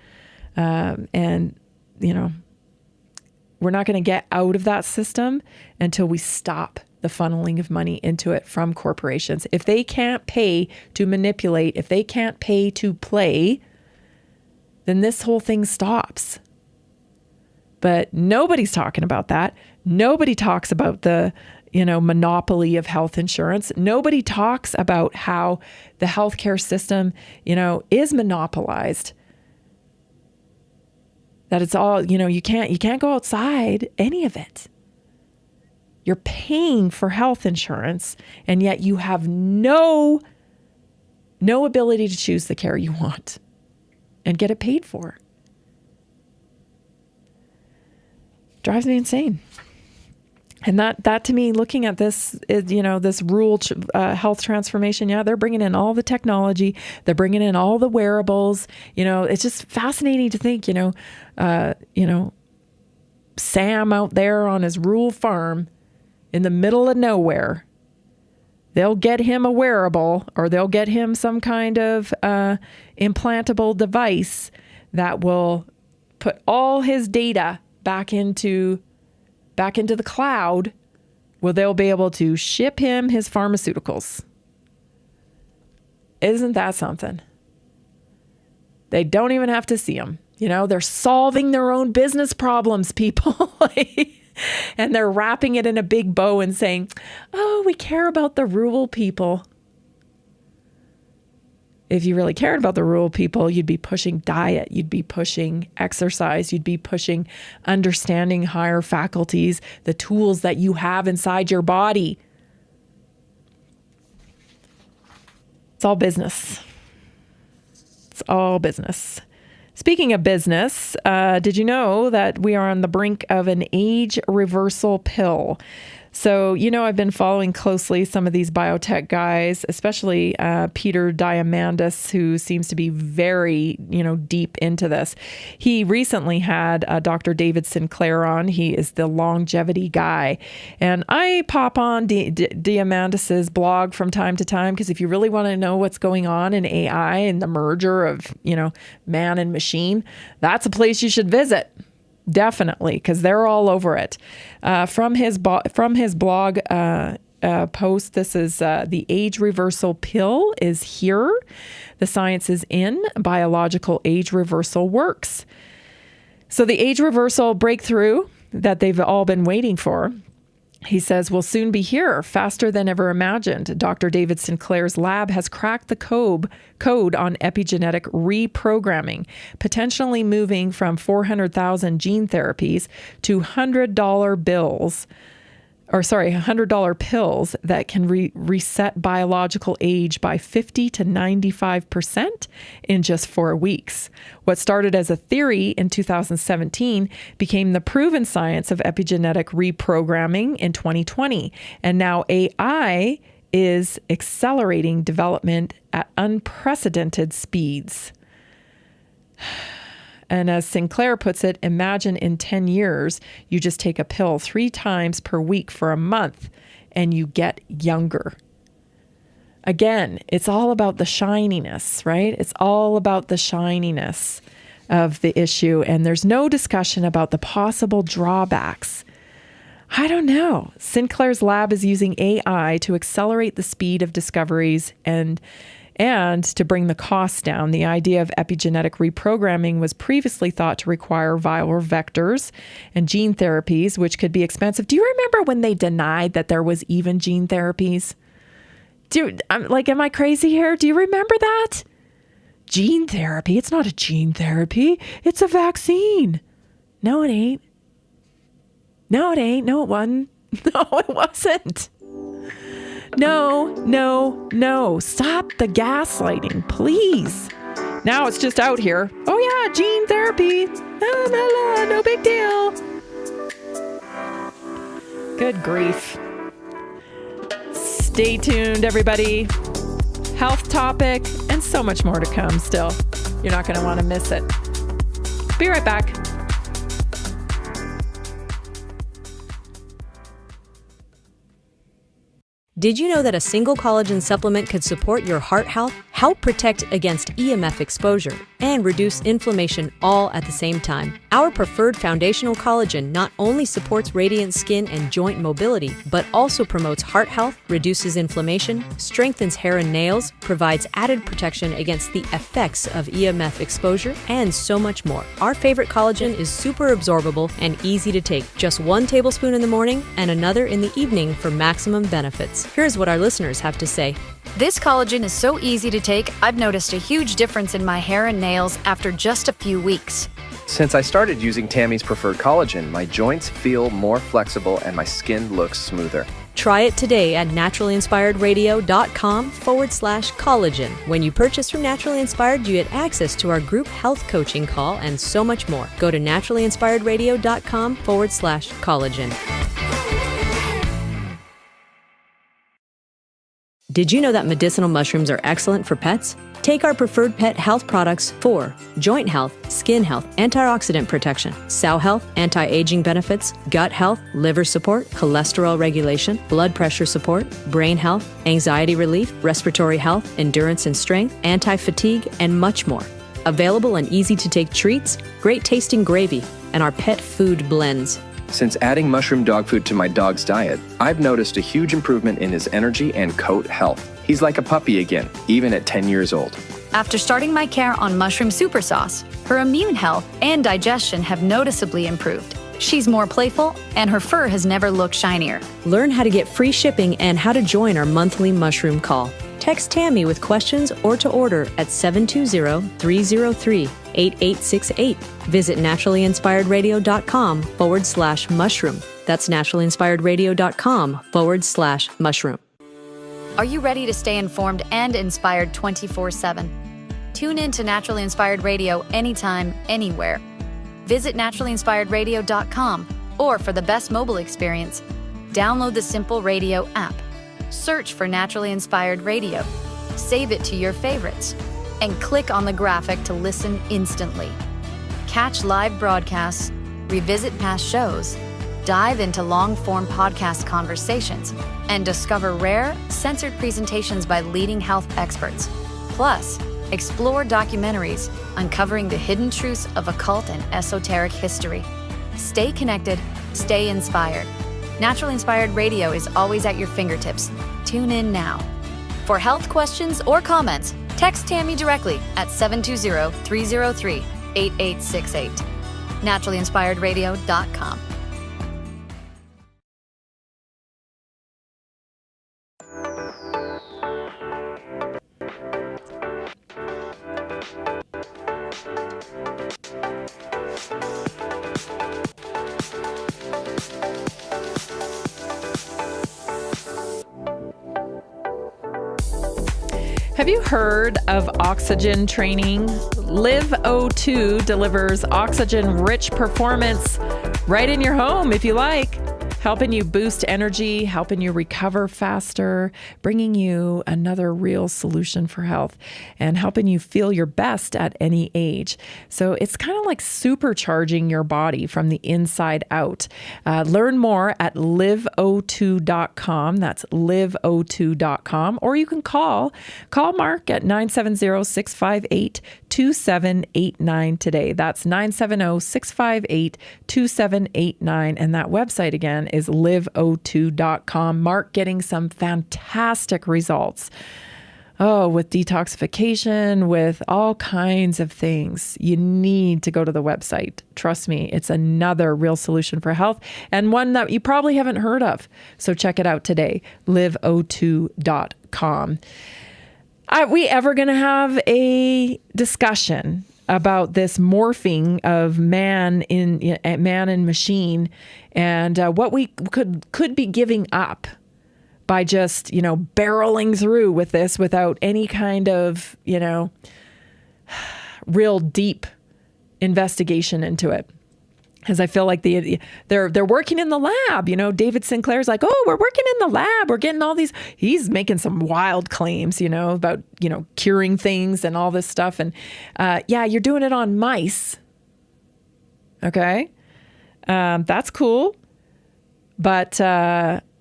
We're not going to get out of that system until we stop the funneling of money into it from corporations. If they can't pay to manipulate, if they can't pay to play, then this whole thing stops. But nobody's talking about that. Nobody talks about the monopoly of health insurance. Nobody talks about how the healthcare system, is monopolized. That it's all, you can't go outside any of it. You're paying for health insurance, and yet you have no ability to choose the care you want and get it paid for. Drives me insane. And that to me, looking at this, is, this rural health transformation, they're bringing in all the technology, they're bringing in all the wearables. It's just fascinating to think, Sam out there on his rural farm in the middle of nowhere, they'll get him a wearable, or they'll get him some kind of implantable device that will put all his data back into the cloud, where they'll be able to ship him his pharmaceuticals. Isn't that something? They don't even have to see them. They're solving their own business problems, people. And they're wrapping it in a big bow and saying, oh, we care about the rural people. If you really cared about the rural people, you'd be pushing diet, you'd be pushing exercise, you'd be pushing understanding higher faculties, the tools that you have inside your body. It's all business. It's all business. Speaking of business, did you know that we are on the brink of an age reversal pill? So, I've been following closely some of these biotech guys, especially Peter Diamandis, who seems to be very, deep into this. He recently had Dr. David Sinclair on. He is the longevity guy. And I pop on Diamandis's blog from time to time, because if you really want to know what's going on in AI and the merger of, man and machine, that's a place you should visit. Definitely, because they're all over it. From his blog post, this is the age reversal pill is here. The science is in. Biological age reversal works. So the age reversal breakthrough that they've all been waiting for, he says, will soon be here, faster than ever imagined. Dr. David Sinclair's lab has cracked the code on epigenetic reprogramming, potentially moving from 400,000 gene therapies to $100 pills that can reset biological age by 50 to 95% in just 4 weeks. What started as a theory in 2017 became the proven science of epigenetic reprogramming in 2020. And now AI is accelerating development at unprecedented speeds. And as Sinclair puts it, imagine in 10 years, you just take a pill 3 times per week for a month and you get younger. Again, it's all about the shininess, right? It's all about the shininess of the issue. And there's no discussion about the possible drawbacks. I don't know. Sinclair's lab is using AI to accelerate the speed of discoveries and to bring the costs down. The idea of epigenetic reprogramming was previously thought to require viral vectors and gene therapies, which could be expensive. Do you remember when they denied that there was even gene therapies? Am I crazy here? Do you remember that? Gene therapy? It's not a gene therapy. It's a vaccine. No, it ain't. No, it ain't. No, it wasn't. No, it wasn't. No. Stop the gaslighting, please. Now it's just out here. Oh yeah, gene therapy. No big deal. Good grief. Stay tuned, everybody. Health topic and so much more to come still. You're not going to want to miss it. Be right back. Did you know that a single collagen supplement could support your heart health? help protect against EMF exposure, and reduce inflammation all at the same time. Our preferred foundational collagen not only supports radiant skin and joint mobility, but also promotes heart health, reduces inflammation, strengthens hair and nails, provides added protection against the effects of EMF exposure, and so much more. Our favorite collagen is super absorbable and easy to take. Just 1 tablespoon in the morning and another in the evening for maximum benefits. Here's what our listeners have to say. This collagen is so easy to take, I've noticed a huge difference in my hair and nails after just a few weeks. Since I started using Tammy's preferred collagen, my joints feel more flexible and my skin looks smoother. Try it today at naturalinspiredradio.com/collagen. When you purchase from Naturally Inspired, you get access to our group health coaching call and so much more. Go to naturalinspiredradio.com/collagen. Did you know that medicinal mushrooms are excellent for pets? Take our preferred pet health products for joint health, skin health, antioxidant protection, sow health, anti-aging benefits, gut health, liver support, cholesterol regulation, blood pressure support, brain health, anxiety relief, respiratory health, endurance and strength, anti-fatigue, and much more. Available in easy-to-take treats, great tasting gravy, and our pet food blends. Since adding mushroom dog food to my dog's diet, I've noticed a huge improvement in his energy and coat health. He's like a puppy again, even at 10 years old. After starting my care on mushroom super sauce, her immune health and digestion have noticeably improved. She's more playful, and her fur has never looked shinier. Learn how to get free shipping and how to join our monthly mushroom call. Text Tammy with questions or to order at 720-303-8868. Visit naturalinspiredradio.com/mushroom. That's naturalinspiredradio.com/mushroom. Are you ready to stay informed and inspired 24/7? Tune in to Naturally Inspired Radio anytime, anywhere. Visit naturalinspiredradio.com, or for the best mobile experience, download the Simple Radio app. Search for Naturally Inspired Radio, save it to your favorites, and click on the graphic to listen instantly. Catch live broadcasts, revisit past shows, dive into long-form podcast conversations, and discover rare, censored presentations by leading health experts. Plus, explore documentaries uncovering the hidden truths of occult and esoteric history. Stay connected, stay inspired. Naturally Inspired Radio is always at your fingertips. Tune in now. For health questions or comments, text Tammy directly at 720-303-8868. naturalinspiredradio.com. Have you heard of oxygen training? Live O2 delivers oxygen-rich performance right in your home if you like, helping you boost energy, helping you recover faster, bringing you another real solution for health, and helping you feel your best at any age. So it's kind of like supercharging your body from the inside out. Learn more at liveO2.com. That's liveO2.com. Or you can call Mark at 970-658-2789 today. That's 970-658-2789. And that website again is liveO2.com. Mark getting some fantastic results. Oh, with detoxification, with all kinds of things. You need to go to the website. Trust me, it's another real solution for health and one that you probably haven't heard of. So check it out today, liveO2.com. Are we ever going to have a discussion about this morphing of man and machine, and what we could be giving up by just, barreling through with this without any kind of, real deep investigation into it? Because I feel like they're working in the lab. David Sinclair's like, oh, we're working in the lab. We're getting all these. He's making some wild claims, about curing things and all this stuff. And you're doing it on mice. Okay, that's cool. But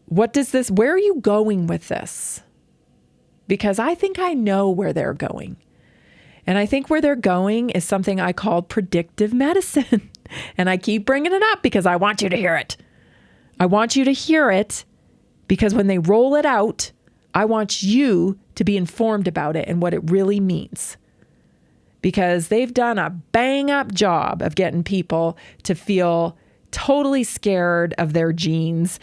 what does this? Where are you going with this? because I think I know where they're going. And I think where they're going is something I call predictive medicine. And I keep bringing it up because I want you to hear it. I want you to hear it because when they roll it out, I want you to be informed about it and what it really means. Because they've done a bang up job of getting people to feel totally scared of their genes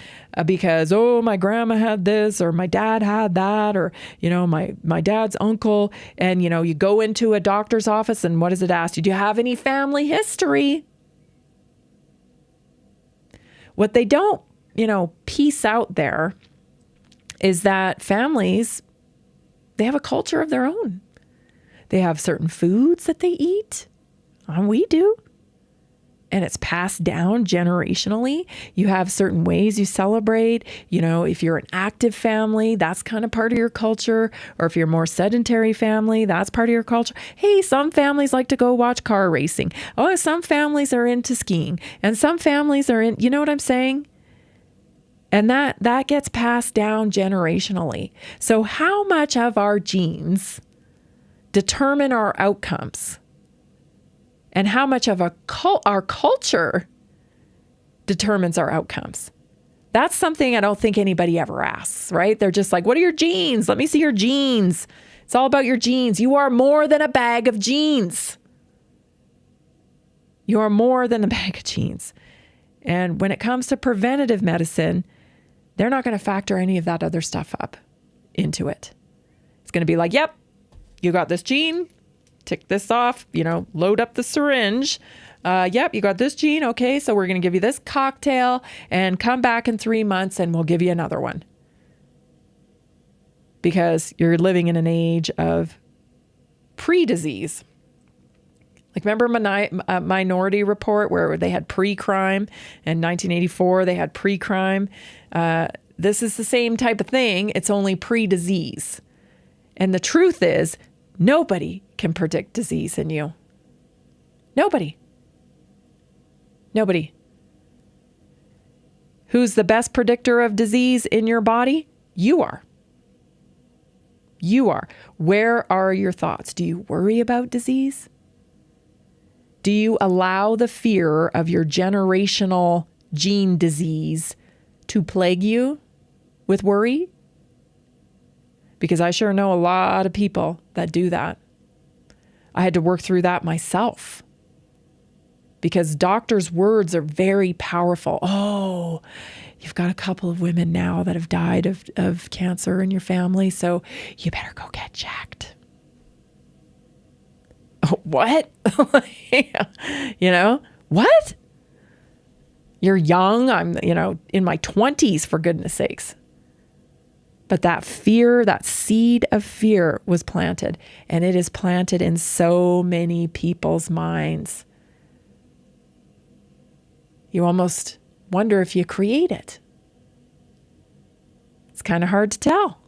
because, oh, my grandma had this, or my dad had that, or, my dad's uncle. And, you go into a doctor's office and what does it ask you? Do you have any family history? What they don't, piece out there is that families, they have a culture of their own. They have certain foods that they eat, and we do. And it's passed down generationally. You have certain ways you celebrate. If you're an active family, that's kind of part of your culture. Or if you're a more sedentary family, that's part of your culture. Hey, some families like to go watch car racing. Oh, some families are into skiing. And some families are in, you know what I'm saying? And that gets passed down generationally. So how much of our genes determine our outcomes? And how much of our culture determines our outcomes? That's something I don't think anybody ever asks, right? They're just like, what are your genes? Let me see your genes. It's all about your genes. You are more than a bag of genes. You are more than a bag of genes. And when it comes to preventative medicine, they're not going to factor any of that other stuff up into it. It's going to be like, yep, you got this gene. Tick this off, load up the syringe. Yep, you got this gene. Okay, so we're going to give you this cocktail and come back in 3 months and we'll give you another one. Because you're living in an age of pre-disease. Like, remember Minority Report where they had pre-crime? In 1984, they had pre-crime. This is the same type of thing. It's only pre-disease. And the truth is, nobody can predict disease in you. Nobody. Who's the best predictor of disease in your body? You are. You are. Where are your thoughts? Do you worry about disease? Do you allow the fear of your generational gene disease to plague you with worry? Because I sure know a lot of people that do that. I had to work through that myself. Because doctors' words are very powerful. Oh, you've got a couple of women now that have died of cancer in your family, so you better go get checked. Oh, what? What? You're young. I'm, in my 20s, for goodness sakes. But that fear, that seed of fear was planted, and it is planted in so many people's minds. You almost wonder if you create it. It's kind of hard to tell.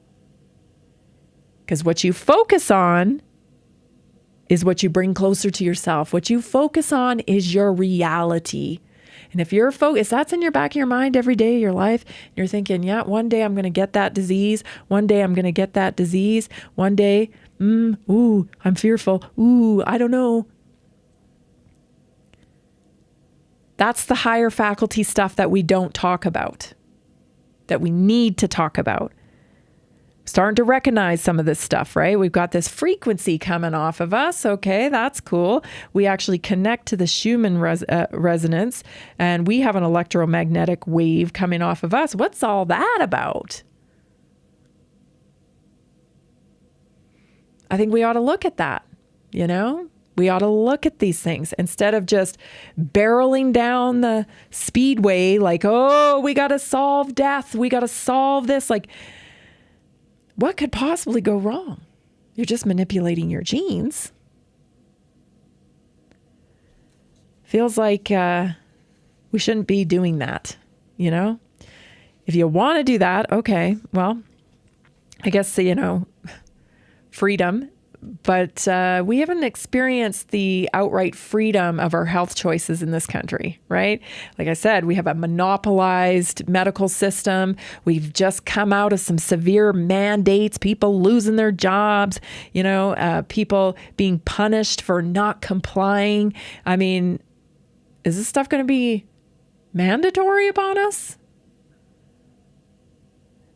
Because what you focus on is what you bring closer to yourself. What you focus on is your reality. And if you're focused, that's in your back of your mind every day of your life. You're thinking, yeah, one day I'm going to get that disease. One day I'm going to get that disease. One day, I'm fearful. Ooh, I don't know. That's the higher faculty stuff that we don't talk about, that we need to talk about. Starting to recognize some of this stuff, right? We've got this frequency coming off of us. Okay, that's cool. We actually connect to the Schumann resonance, and we have an electromagnetic wave coming off of us. What's all that about? I think we ought to look at that, We ought to look at these things instead of just barreling down the speedway like, oh, we got to solve death. We got to solve this. Like, what could possibly go wrong? You're just manipulating your genes. Feels like we shouldn't be doing that, If you want to do that, okay, well, I guess, freedom. we haven't experienced the outright freedom of our health choices in this country, right? Like I said, we have a monopolized medical system. We've just come out of some severe mandates, people losing their jobs, people being punished for not complying. I mean, is this stuff going to be mandatory upon us?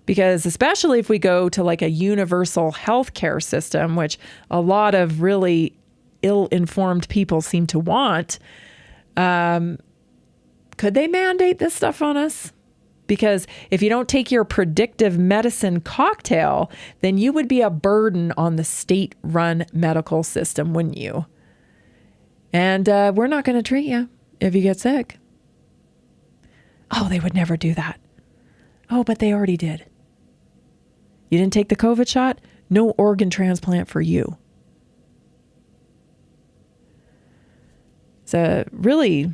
Because especially if we go to like a universal healthcare system, which a lot of really ill-informed people seem to want, could they mandate this stuff on us? Because if you don't take your predictive medicine cocktail, then you would be a burden on the state-run medical system, wouldn't you? And we're not going to treat you if you get sick. Oh, they would never do that. Oh, but they already did. You didn't take the COVID shot? No organ transplant for you. So really,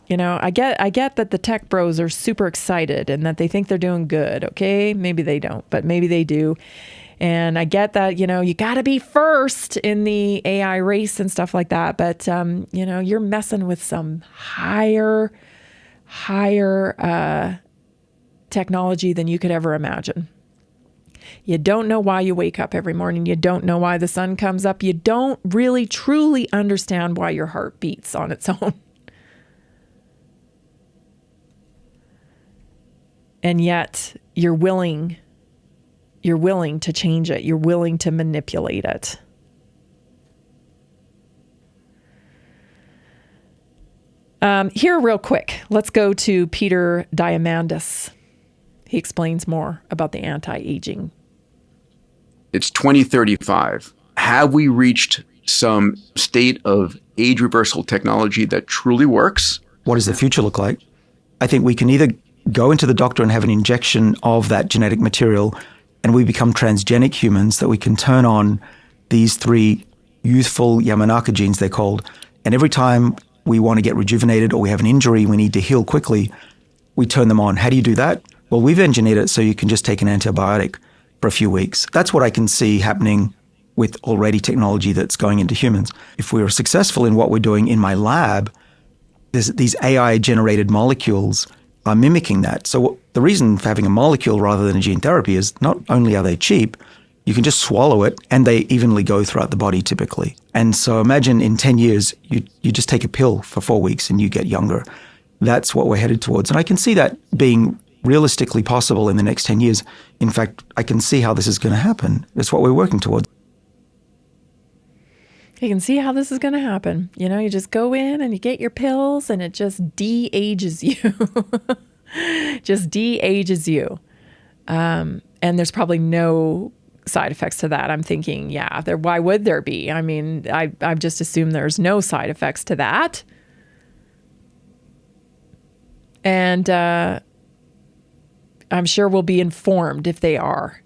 I get that the tech bros are super excited and that they think they're doing good. Okay, maybe they don't, but maybe they do. And I get that, you got to be first in the AI race and stuff like that. But, you're messing with some higher technology than you could ever imagine. You don't know why you wake up every morning. You don't know why the sun comes up. You don't really truly understand why your heart beats on its own. And yet you're willing to change it. You're willing to manipulate it. Here real quick, let's go to Peter Diamandis. He explains more about the anti-aging. It's 2035. Have we reached some state of age reversal technology that truly works? What does the future look like? I think we can either go into the doctor and have an injection of that genetic material and we become transgenic humans, that we can turn on these 3 youthful Yamanaka genes, they're called. And every time we want to get rejuvenated or we have an injury, we need to heal quickly, we turn them on. How do you do that? Well, we've engineered it so you can just take an antibiotic for a few weeks. That's what I can see happening with already technology that's going into humans. If we are successful in what we're doing in my lab, these AI-generated molecules are mimicking that. So the reason for having a molecule rather than a gene therapy is not only are they cheap, you can just swallow it and they evenly go throughout the body typically. And so imagine in 10 years, you just take a pill for 4 weeks and you get younger. That's what we're headed towards. And I can see that being realistically possible in the next 10 years. In fact, I can see how this is going to happen. That's what we're working towards. You can see how this is going to happen. You just go in and you get your pills and it just de-ages you. Just de-ages you. And there's probably no side effects to that. I'm thinking, why would there be? I mean, I've just assumed there's no side effects to that. And I'm sure we'll be informed if they are,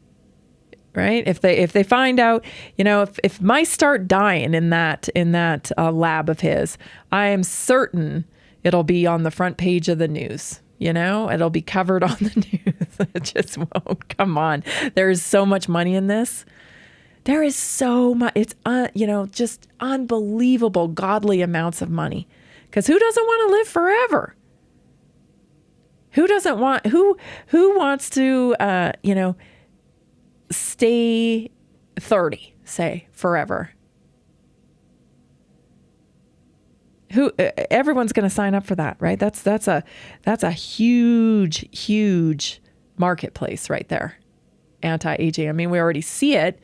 right? If they find out, if mice start dying in that lab of his, I am certain it'll be on the front page of the news. It'll be covered on the news. It just won't. Come on. There is so much money in this. There is so much. It's just unbelievable, godly amounts of money. Because who doesn't want to live forever? Who doesn't want, who wants to, stay 30, say, forever? Everyone's going to sign up for that, right? That's a huge marketplace right there. Anti-aging. I mean, we already see it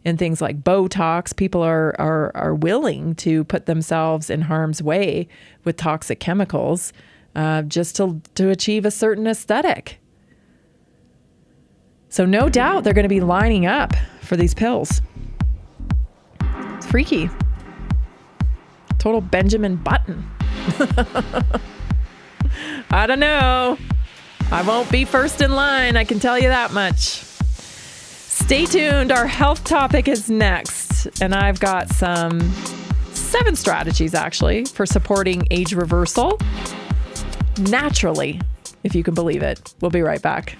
in things like Botox. People are willing to put themselves in harm's way with toxic chemicals. Just to achieve a certain aesthetic. So no doubt they're going to be lining up for these pills. It's freaky. Total Benjamin Button. I don't know. I won't be first in line, I can tell you that much. Stay tuned. Our health topic is next. And I've got 7 strategies, actually, for supporting age reversal naturally, if you can believe it. We'll be right back.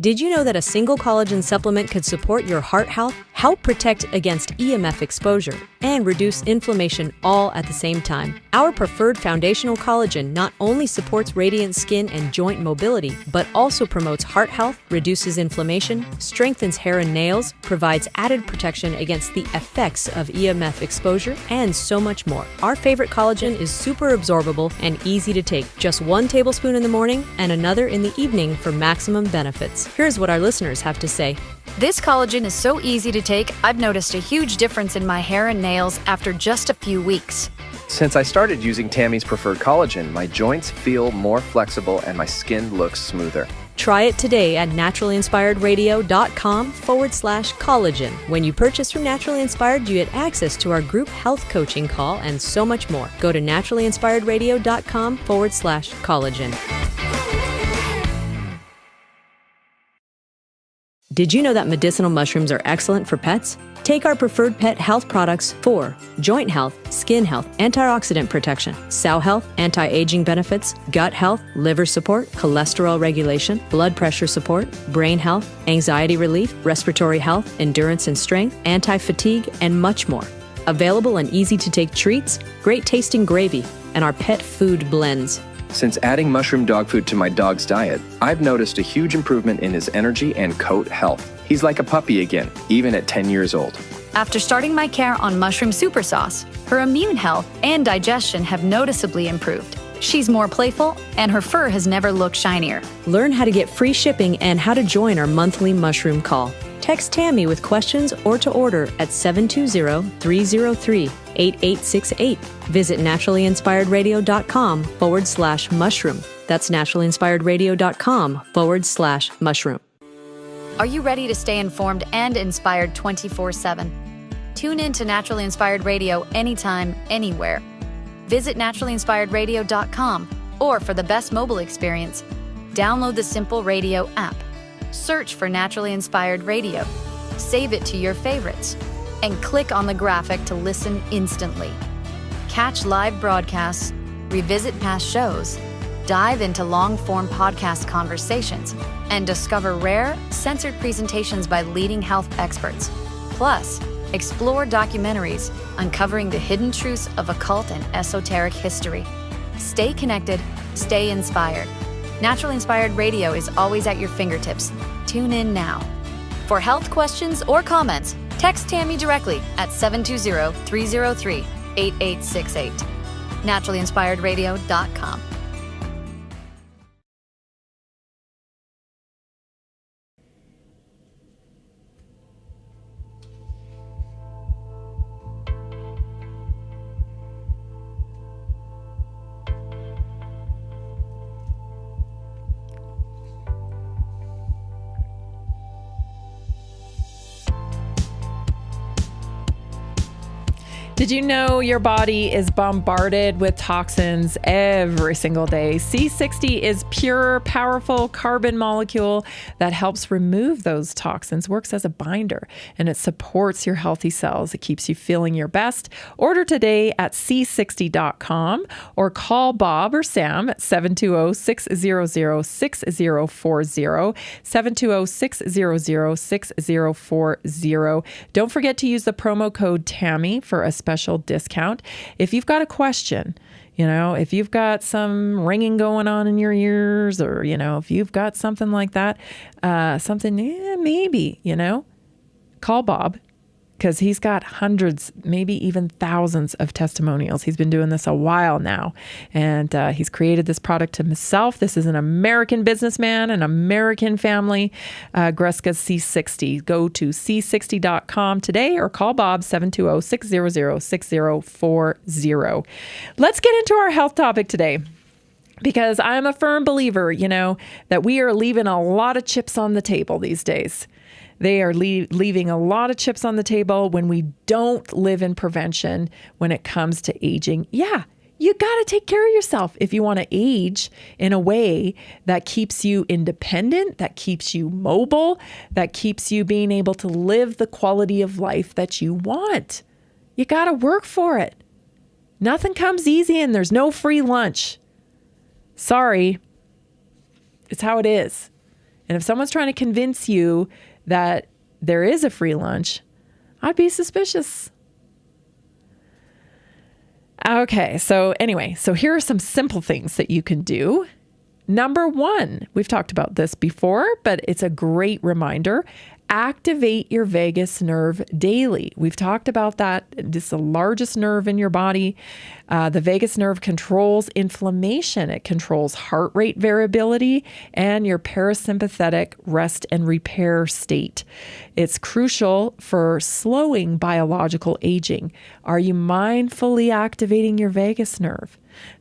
Did you know that a single collagen supplement could support your heart health, help protect against EMF exposure, and reduce inflammation all at the same time? Our preferred foundational collagen not only supports radiant skin and joint mobility, but also promotes heart health, reduces inflammation, strengthens hair and nails, provides added protection against the effects of EMF exposure, and so much more. Our favorite collagen is super absorbable and easy to take. Just 1 tablespoon in the morning and another in the evening for maximum benefits. Here's what our listeners have to say. This collagen is so easy to take, I've noticed a huge difference in my hair and nails after just a few weeks. Since I started using Tammy's preferred collagen, my joints feel more flexible and my skin looks smoother. Try it today at naturallyinspiredradio.com/collagen. When you purchase from Naturally Inspired, you get access to our group health coaching call and so much more. Go to naturallyinspiredradio.com/collagen. Did you know that medicinal mushrooms are excellent for pets? Take our preferred pet health products for joint health, skin health, antioxidant protection, cell health, anti-aging benefits, gut health, liver support, cholesterol regulation, blood pressure support, brain health, anxiety relief, respiratory health, endurance and strength, anti-fatigue, and much more. Available in easy-to-take treats, great-tasting gravy, and our pet food blends. Since adding mushroom dog food to my dog's diet, I've noticed a huge improvement in his energy and coat health. He's like a puppy again, even at 10 years old. After starting my care on mushroom super sauce, her immune health and digestion have noticeably improved. She's more playful, and her fur has never looked shinier. Learn how to get free shipping and how to join our monthly mushroom call. Text Tammy with questions or to order at 720-303-8868. Visit naturallyinspiredradio.com/mushroom. That's naturallyinspiredradio.com/mushroom. Are you ready to stay informed and inspired 24/7? Tune in to Naturally Inspired Radio anytime, anywhere. Visit naturallyinspiredradio.com, or for the best mobile experience, download the Simple Radio app. Search for Naturally Inspired Radio, save it to your favorites, and click on the graphic to listen instantly. Catch live broadcasts, revisit past shows, dive into long-form podcast conversations, and discover rare, censored presentations by leading health experts. Plus, explore documentaries uncovering the hidden truths of occult and esoteric history. Stay connected, stay inspired. Naturally Inspired Radio is always at your fingertips. Tune in now. For health questions or comments, text Tammy directly at 720-303-8868. naturallyinspiredradio.com. Did you know your body is bombarded with toxins every single day? C60 is pure, powerful carbon molecule that helps remove those toxins, works as a binder, and it supports your healthy cells. It keeps you feeling your best. Order today at c60.com or call Bob or Sam at 720-600-6040, 720-600-6040. Don't forget to use the promo code TAMMY for a special discount. If you've got a question, if you've got some ringing going on in your ears, or, if you've got something like that, maybe, call Bob, because he's got hundreds, maybe even thousands of testimonials. He's been doing this a while now, and he's created this product himself. This is an American businessman, an American family, Greska's C60. Go to c60.com today or call Bob 720-600-6040. Let's get into our health topic today, because I'm a firm believer, that we are leaving a lot of chips on the table these days. They are leaving a lot of chips on the table when we don't live in prevention when it comes to aging. Yeah, you got to take care of yourself if you want to age in a way that keeps you independent, that keeps you mobile, that keeps you being able to live the quality of life that you want. You got to work for it. Nothing comes easy, and there's no free lunch. Sorry. It's how it is. And if someone's trying to convince you that there is a free lunch, I'd be suspicious. Okay, so anyway, so here are some simple things that you can do. Number one, we've talked about this before, but it's a great reminder. Activate your vagus nerve daily. We've talked about that. It's the largest nerve in your body. The vagus nerve controls inflammation. It controls heart rate variability and your parasympathetic rest and repair state. It's crucial for slowing biological aging. Are you mindfully activating your vagus nerve?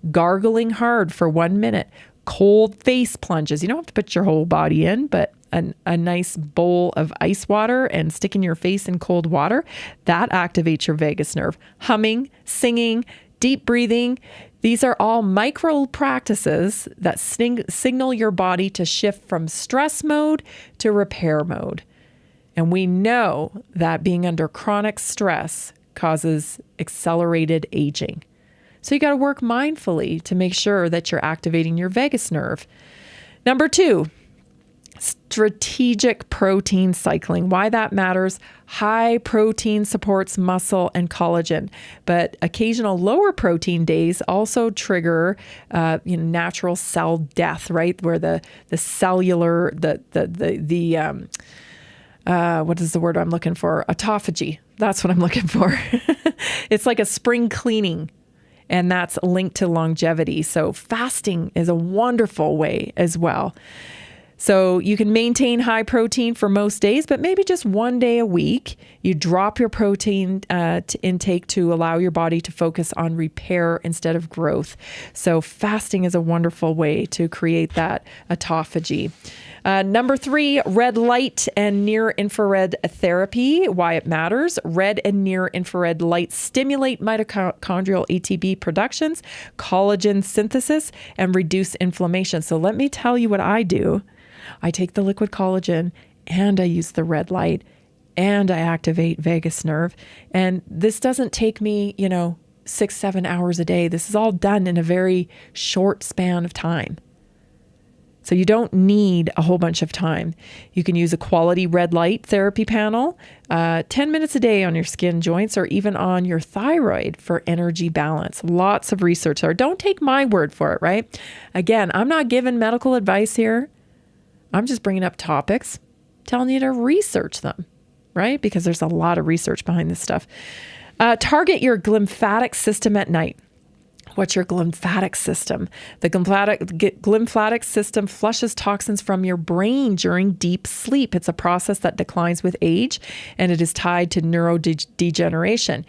Gargling hard for 1 minute. Cold face plunges. You don't have to put your whole body in, but a nice bowl of ice water and sticking your face in cold water, that activates your vagus nerve. Humming, singing, deep breathing. These are all micro practices that signal your body to shift from stress mode to repair mode. And we know that being under chronic stress causes accelerated aging. So you got to work mindfully to make sure that you're activating your vagus nerve. Number 2, strategic protein cycling. Why that matters: high protein supports muscle and collagen, but occasional lower protein days also trigger natural cell death, right? Where the cellular, what is the word I'm looking for? Autophagy. That's what I'm looking for. It's like a spring cleaning. And that's linked to longevity. So fasting is a wonderful way as well. So you can maintain high protein for most days, but maybe just 1 day a week, you drop your protein intake to allow your body to focus on repair instead of growth. So fasting is a wonderful way to create that autophagy. Number 3, red light and near infrared therapy. Why it matters: red and near infrared light stimulate mitochondrial ATP productions, collagen synthesis, and reduce inflammation. So let me tell you what I do. I take the liquid collagen and I use the red light and I activate vagus nerve. And this doesn't take me, 6-7 hours a day. This is all done in a very short span of time. So you don't need a whole bunch of time. You can use a quality red light therapy panel, 10 minutes a day on your skin, joints, or even on your thyroid for energy balance. Lots of research there. Don't take my word for it, right? Again, I'm not giving medical advice here. I'm just bringing up topics, telling you to research them, right? Because there's a lot of research behind this stuff. Target your glymphatic system at night. What's your glymphatic system? The glymphatic system flushes toxins from your brain during deep sleep. It's a process that declines with age, and it is tied to neurodegeneration.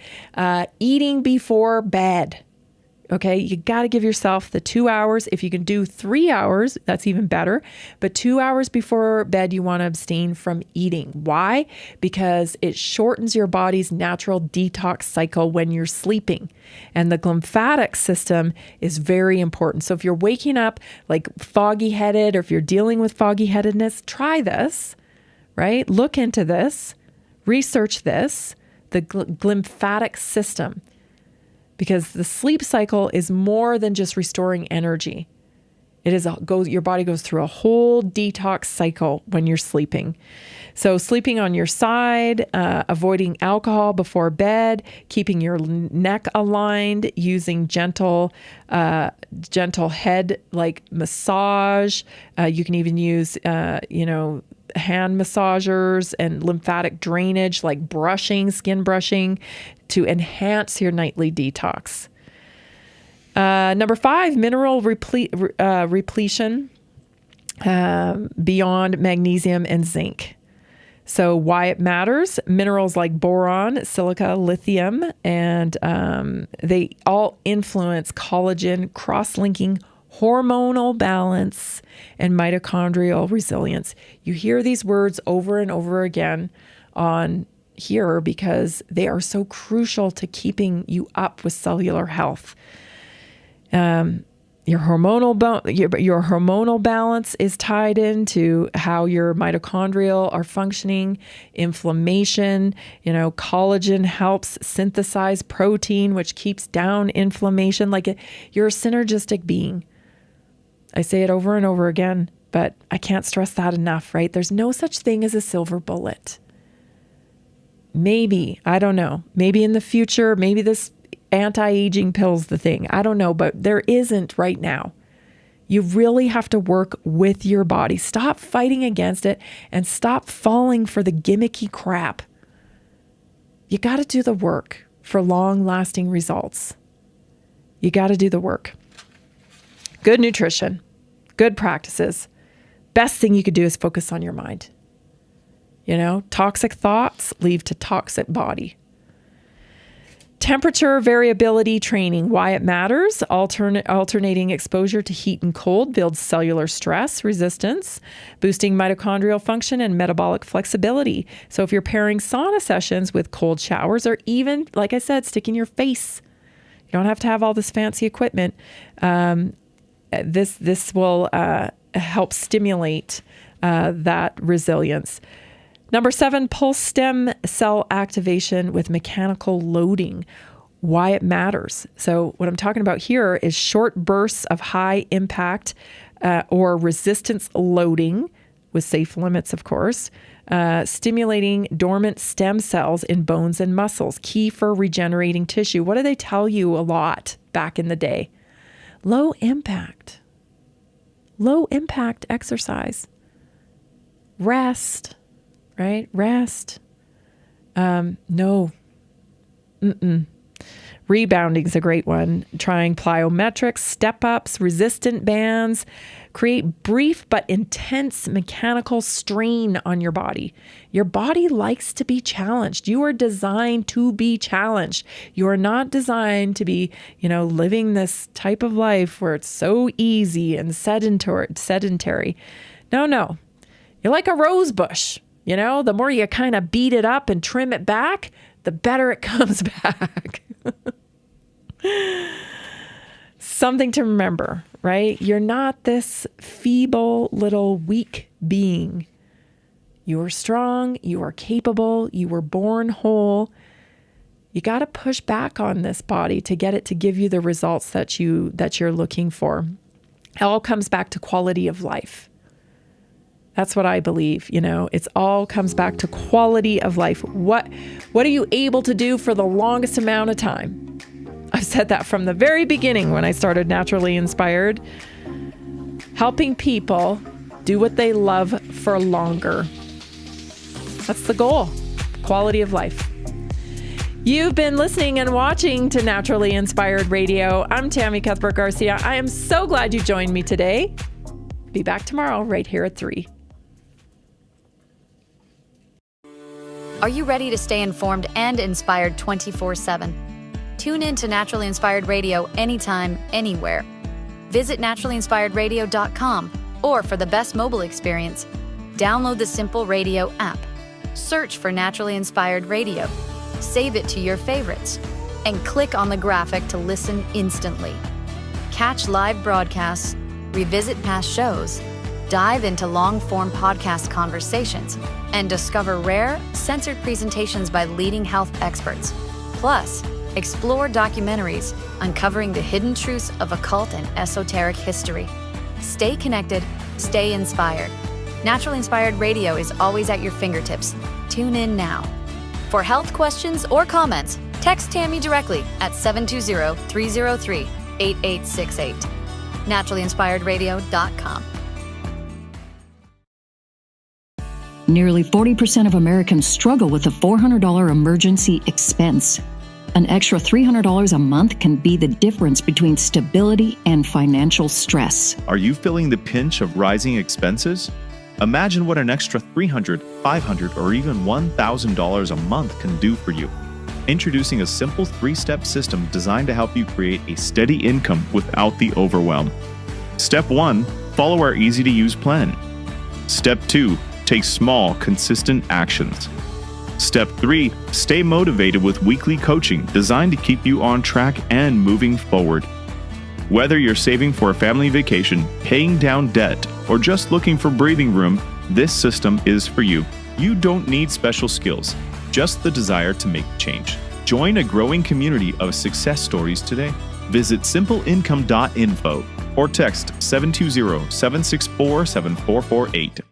Eating before bed. Okay, you got to give yourself the 2 hours. If you can do 3 hours, that's even better. But 2 hours before bed, you want to abstain from eating. Why? Because it shortens your body's natural detox cycle when you're sleeping. And the glymphatic system is very important. So if you're waking up like foggy headed, or if you're dealing with foggy headedness, try this, right? Look into this, research this, the glymphatic system. Because the sleep cycle is more than just restoring energy. Your body goes through a whole detox cycle when you're sleeping. So sleeping on your side, avoiding alcohol before bed, keeping your neck aligned, using gentle head like massage. You can even use hand massagers and lymphatic drainage like skin brushing to enhance your nightly detox. Number 5, mineral repletion beyond magnesium and zinc. So why it matters: minerals like boron, silica, lithium, and they all influence collagen, cross-linking, hormonal balance, and mitochondrial resilience. You hear these words over and over again on here because they are so crucial to keeping you up with cellular health. Your hormonal balance is tied into how your mitochondrial are functioning, inflammation. Collagen helps synthesize protein, which keeps down inflammation. You're a synergistic being. I say it over and over again. But I can't stress that enough, right? There's no such thing as a silver bullet. Maybe, I don't know. Maybe in the future, maybe this anti-aging pill's the thing. I don't know, but there isn't right now. You really have to work with your body. Stop fighting against it and stop falling for the gimmicky crap. You got to do the work for long-lasting results. You got to do the work. Good nutrition, good practices. Best thing you could do is focus on your mind. You know, toxic thoughts lead to toxic body. Temperature variability training, why it matters. Alternating exposure to heat and cold builds cellular stress resistance, boosting mitochondrial function and metabolic flexibility. So if you're pairing sauna sessions with cold showers, or even, like I said, sticking your face, you don't have to have all this fancy equipment. This will help stimulate that resilience. Number 7, pulse stem cell activation with mechanical loading, why it matters. So what I'm talking about here is short bursts of high impact or resistance loading with safe limits, of course, stimulating dormant stem cells in bones and muscles, key for regenerating tissue. What do they tell you a lot back in the day? Low impact exercise, rest, right? Rest. No. Rebounding is a great one. Trying plyometrics, step-ups, resistant bands, create brief but intense mechanical strain on your body. Your body likes to be challenged. You are designed to be challenged. You are not designed to be, living this type of life where it's so easy and sedentary. No. You're like a rose bush. The more you kind of beat it up and trim it back, the better it comes back. Something to remember, right? You're not this feeble little weak being. You are strong. You are capable. You were born whole. You got to push back on this body to get it to give you the results that you're looking for. It all comes back to quality of life. That's what I believe. It's all comes back to quality of life. What are you able to do for the longest amount of time? I've said that from the very beginning when I started Naturally Inspired. Helping people do what they love for longer. That's the goal. Quality of life. You've been listening and watching to Naturally Inspired Radio. I'm Tammy Cuthbert Garcia. I am so glad you joined me today. Be back tomorrow right here at 3. Are you ready to stay informed and inspired 24/7? Tune in to Naturally Inspired Radio anytime, anywhere. Visit naturallyinspiredradio.com, or for the best mobile experience, download the Simple Radio app. Search for Naturally Inspired Radio, save it to your favorites, and click on the graphic to listen instantly. Catch live broadcasts, revisit past shows, dive into long-form podcast conversations, and discover rare, censored presentations by leading health experts. Plus, explore documentaries uncovering the hidden truths of occult and esoteric history. Stay connected, stay inspired. Naturally Inspired Radio is always at your fingertips. Tune in now. For health questions or comments, text Tammy directly at 720-303-8868. naturallyinspiredradio.com. Nearly 40% of Americans struggle with a $400 emergency expense. An extra $300 a month can be the difference between stability and financial stress. Are you feeling the pinch of rising expenses? Imagine what an extra $300, $500, or even $1,000 a month can do for you. Introducing a simple 3-step system designed to help you create a steady income without the overwhelm. Step 1, follow our easy-to-use plan. Step 2, take small, consistent actions. Step 3, stay motivated with weekly coaching designed to keep you on track and moving forward. Whether you're saving for a family vacation, paying down debt, or just looking for breathing room, this system is for you. You don't need special skills, just the desire to make change. Join a growing community of success stories today. Visit simpleincome.info or text 720-764-7448.